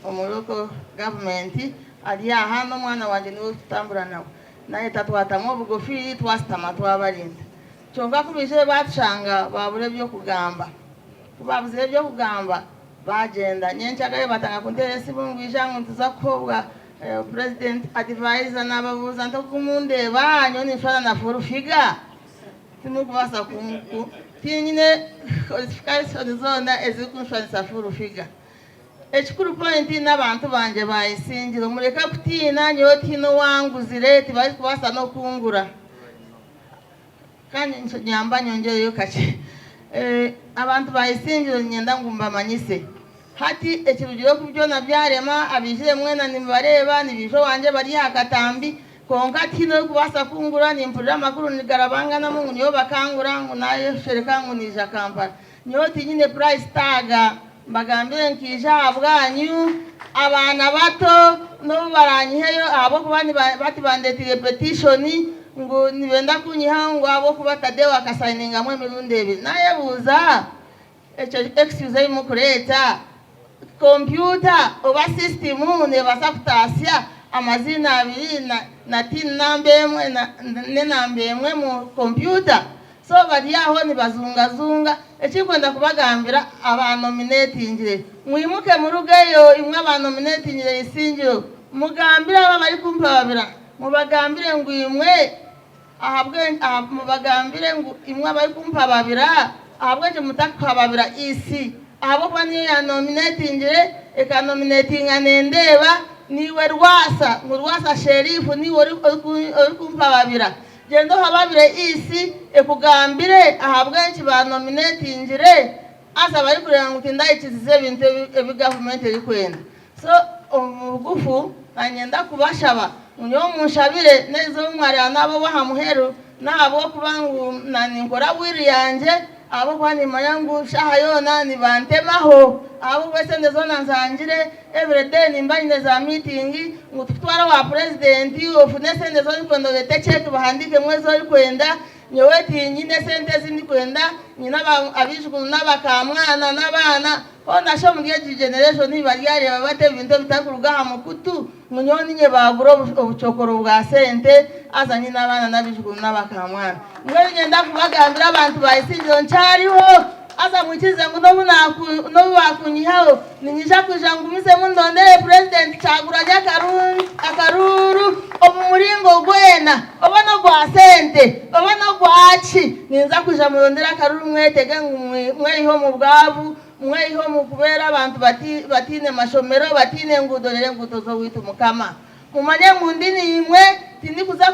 umuroko government ali ahano mwana wanje niwe tutambura nawe naye tatwatamo bugofi twastama twabarinda cyonga kubije bacanga babure byo kugamba kubabuze byo kugamba bagenda nyenchagaye batanga kunteresi bungwisha ntuza kobwa president advisor nababuza ntokumunde banyo nishwana na furufiga timukubasa kunku tinyine qualification zona ezikunshwana sa furufiga ekikuru point n'abantu banje bayisingiro mureka kutina nyotino wangu zireti bari kubasa no kungura kandi nyamba nyongere yo kache abantu bayisingiro nyenda ngumba manyise hati ekirugiro kubyo nabyarema abijire mwena nimbareba nibijo wanje bari hakatambi konka tino kubasa kungura nimpurira makuru nigarabanga na mungu niyo bakangura ngo nayo shereka ngo nija Kampala nyoti nyine price taga mbagambire nkija abwanyu abana bato no baranyiheyo abo kubani bati bandetire petition ngo nibenda kunyiha ngo abo kuba Tadeo akasigninga mwe mirundebe naye buza excuse mu kureta computer oba system ne basafutasia amazina abiri na tin nambe mwe ne nambe mwe mu computer so bari aho ni bazungazunga ekikwenda kubagambira abanominatingire mwimuke mu rugeyo imwe abanominatingire isingiro mugambira abari kumpabira mubagambire ngo imwe ahabwe mubagambire ngo imwe abari kumpabira ahabwe je mutakababira isi abo kwani ya nominatingire ekanominatinga nendeba niwe rwasa ngo rwasa sherifu ni ori kumpabira gendo hababire isi ekugambire ahabwenshi ba nominatingire asa bari kureba ngo tinda ikizize bintu ebi government eri kwenda so umugufu anyenda kubashaba unyo mushabire nezo mwari anabo bahamuheru nabo kubangu nani nkora wiri yanje abo kwani mayangu shahayona ni bantemaho abo wese ndezona nzangire every day nimbanye za meeting ngutwara wa president of nesende zo kwendo betecheke bahandike mwezo kwenda nyoweti nyine sente zindi kwenda nyina abijukuru n'abakamwana n'abana ona sho mu generation bari yari babate bintu bitakuruga mukutu munyoni nye baguro obuchokoro bwa sente azanye n'abana n'abijukuru n'abakamwana mwe ngenda kubagambira abantu bayisinzo ncyariho aza mukize ngo no bakunyihaho ninyija kuja ngumise mu ndondere president cyaguranya akaruru omumuringo gwena obana gwa sente obana gwachi ninza kuja mu ndondera akaruru mwetege mweho mu bwavu mweho mu kubera abantu batine mashomero batine ngudorere ngutozo witu mukama mumanye ngundini imwe tindi kuza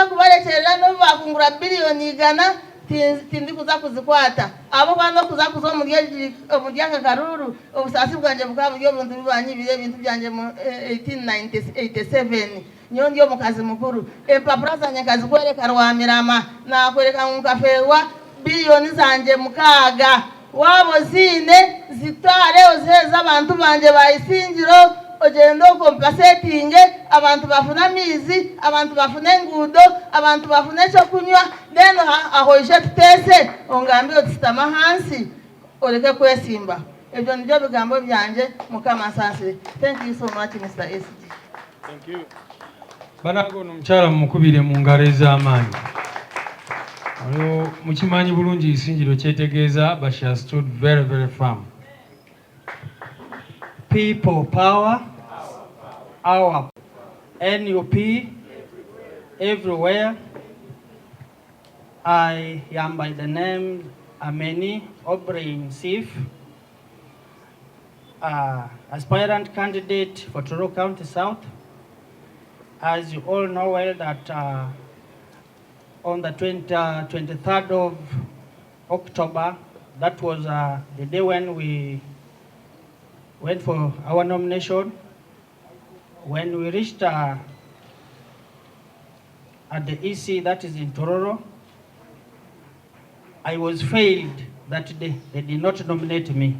kubarekerera no bakungura billioni igana tindi kuza kuzikwata abo bano kuza kuzo murya karuru obusasi bwanje bukaba byo buntu bibanyi bire bintu byanje mu 1887 nyongiyo mukazi mukuru papuraza nyakazi kwereka rwamirama na kwereka nkafewa billioni zanje mukaga wabo zine zitware oziheza abantu banje bayisingiro ogenda okompasetinge abantu bafuna amizi abantu bafuna enguudo abantu bafuna ekyokunywa then aho ishe tutese ongambe otisitama hansi oleke kwesimba. Ebyo nibyo bigambo byanje Mukama asaasire. Thank you so much Mr. SG. Thank you. Banago nomukyala mukubire mu ngalo ez'amaanyi. Mukimanyi bulungi isingiro kyetegeeza, but she has stood very, very firm. People power, our NUP everywhere. I am by the name Ameni Obrey Sif, aspirant candidate for Toro County South. As you all know well that on the 23rd of October, that was the day when we went for our nomination. When we reached at the EC, that is in Tororo, I was failed that they did not nominate me.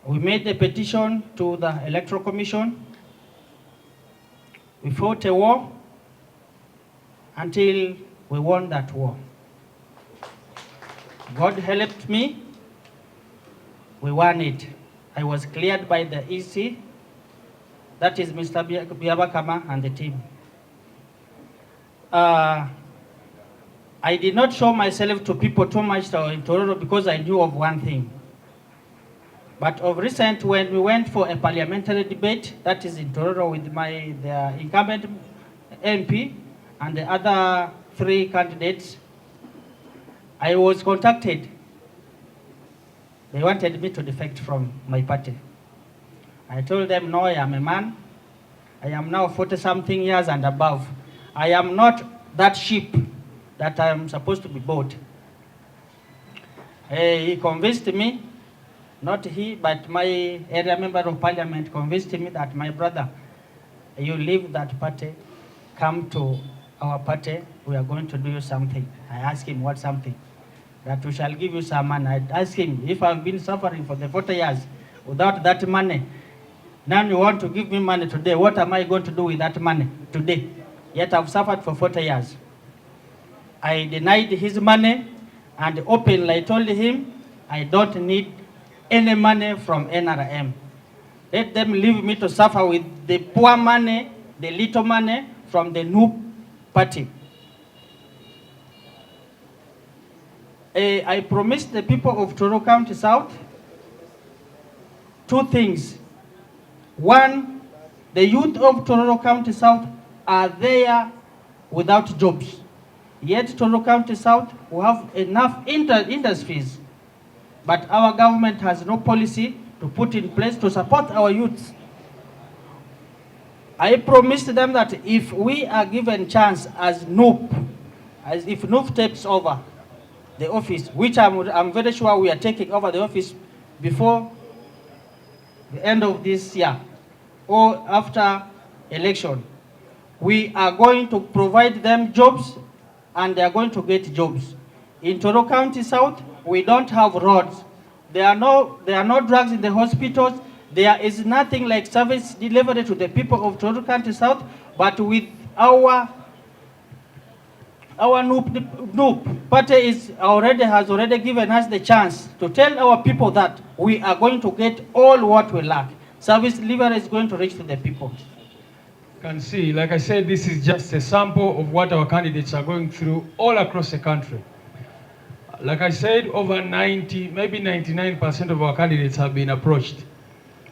We made a petition to the Electoral Commission. We fought a war until we won that war. God helped me. We won it. I was cleared by the EC. That is Mr. Biabakama and the team. I did not show myself to people too much in Tororo because I knew of one thing. But of recent, when we went for a parliamentary debate, that is in Tororo with the incumbent MP and the other 3 candidates, I was contacted. They wanted me to defect from my party. I told them, no, I am a man. I am now 40-something years and above. I am not that sheep that I am supposed to be bought. He convinced me, not he, but my area member of parliament convinced me that, my brother, you leave that party, come to our party, we are going to do you something. I asked him, what something? That we shall give you some money. I asked him, if I've been suffering for the 40 years without that money, now you want to give me money today, what am I going to do with that money today? Yet I've suffered for 40 years. I denied his money and openly I told him, I don't need any money from NRM. Let them leave me to suffer with the poor money, the little money from the new party. I promised the people of Toro County South 2 things. One, the youth of Toro County South are there without jobs. Yet Toro County South will have enough industries, but our government has no policy to put in place to support our youths. I promised them that if we are given chance as NUP, as if NUP takes over the office, which I'm very sure we are taking over the office before the end of this year or after election, we are going to provide them jobs and they are going to get jobs. In Toro County South, we don't have roads. There are no drugs in the hospitals. There is nothing like service delivery to the people of Toro County South, but with our NUP party has already given us the chance to tell our people that we are going to get all what we lack. Service delivery is going to reach to the people. You can see, like I said, this is just a sample of what our candidates are going through all across the country. Like I said, over 90, maybe 99% of our candidates have been approached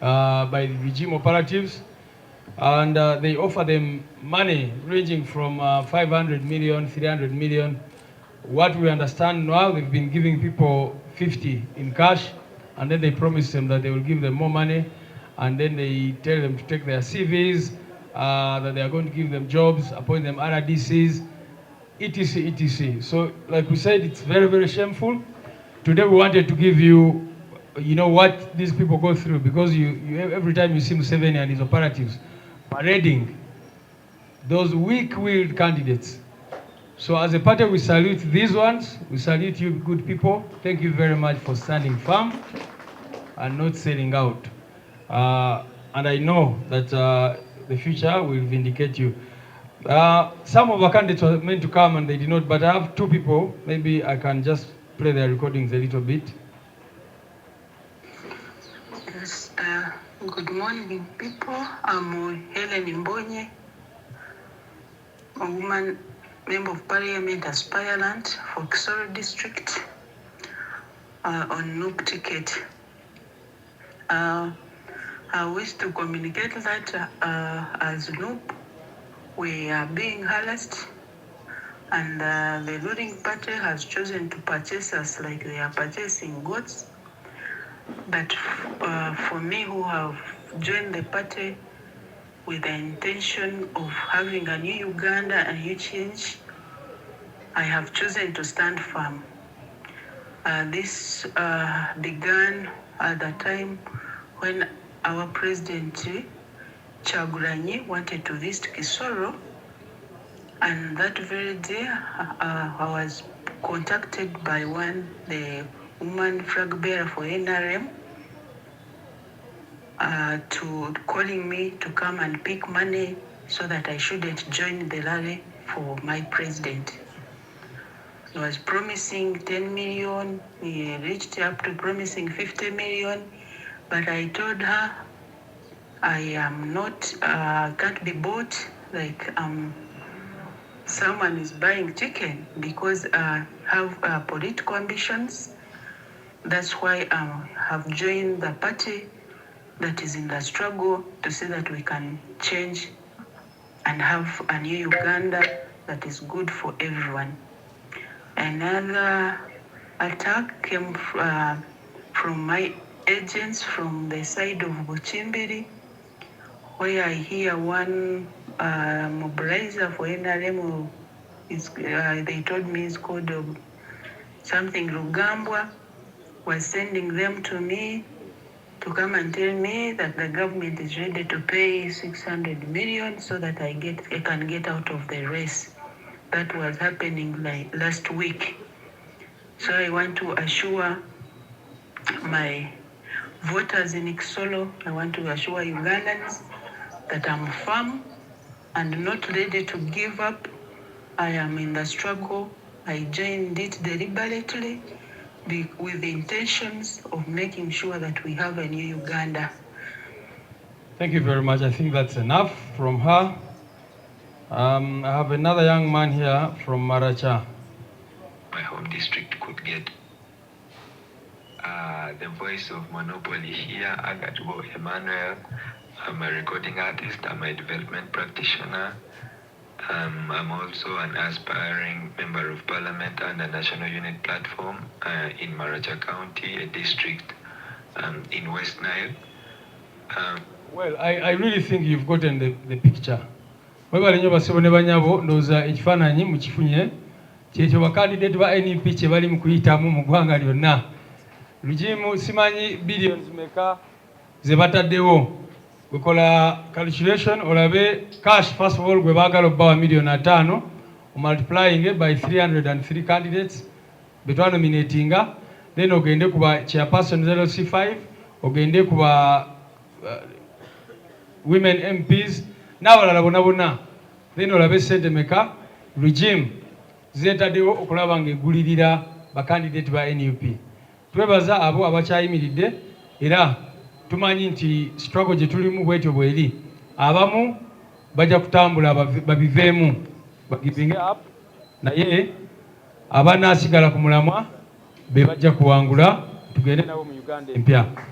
by the regime operatives, and they offer them money ranging from 500 million, 300 million. What we understand now, they've been giving people 50 in cash, and then they promise them that they will give them more money, and then they tell them to take their CVs, that they are going to give them jobs, appoint them RDCs, etc, etc. So, like we said, it's very, very shameful. Today we wanted to give you, what these people go through, because you every time you see Museveni and his operatives parading those weak-willed candidates, So as a party, we salute these ones. We salute you, good people. Thank you very much for standing firm and not selling out. And I know that the future will vindicate you. Some of our candidates were meant to come and they did not, but I have two people. Maybe I can just play their recordings a little bit. Yes, good morning, people. I'm Helen Mbonye, a woman, Member of Parliament, Aspirant for Kisoro District on NUP ticket. I wish to communicate that as NUP, we are being harassed, and the ruling party has chosen to purchase us like they are purchasing goats. But for me, who have joined the party with the intention of having a new Uganda and new change, I have chosen to stand firm. This began at the time when our President Chagulanyi wanted to visit Kisoro, and that very day I was contacted by the woman flag bearer for NRM, to calling me to come and pick money so that I shouldn't join the rally for my president. He was promising 10 million, he reached up to promising 50 million, but I told her I am not, can't be bought like someone is buying chicken, because I have political ambitions. That's why I have joined the party that is in the struggle to see that we can change and have a new Uganda that is good for everyone. Another attack came from my agents from the side of Buchimbiri, where I hear one mobilizer for NRM, they told me it's called something Rugambwa, was sending them to me to come and tell me that the government is ready to pay 600 million so that I can get out of the race. That was happening like last week. So I want to assure my voters in Kisoro, I want to assure Ugandans that I'm firm and not ready to give up. I am in the struggle. I joined it deliberately with the intentions of making sure that we have a new Uganda. Thank you very much. I think that's enough from her. I have another young man here from Maracha. My home district could get the voice of monopoly here. Agatubo Emmanuel. I'm a recording artist. I'm a development practitioner. I'm also an aspiring member of parliament and a national unit platform in Maracha County, a district in West Nile. Well, I really think you've gotten the picture. Mwebale nyo basebo ne banyabo ndoza ekifaananyi mukifunye kyekyo bakandidate ba NUP kye bali mu kuyitamu mu ggwanga lyonna. Lugimu simanyi billions meka ze bataddewo. Wekola calculation olabe cash first of all gwe baagala obbawa million 5 multiplying it by 303 candidates betwa nominatinga, then ogende kuba chairperson 0C5, ogende kuba women MPs n'abalala bonna, then olabe sente meka regime zetaddewo okulaba ng'eggulirira bakandidate ba NUP. Twebaza abo abakyayimiridde era tumanyi nti struggle gye tulimu bwetyo bweri. Abamu bajja kutambula babiveemu bagiving up, naye abanaasigala ku mulamwa be bajja kuwangula tugende nabo mu Uganda empya.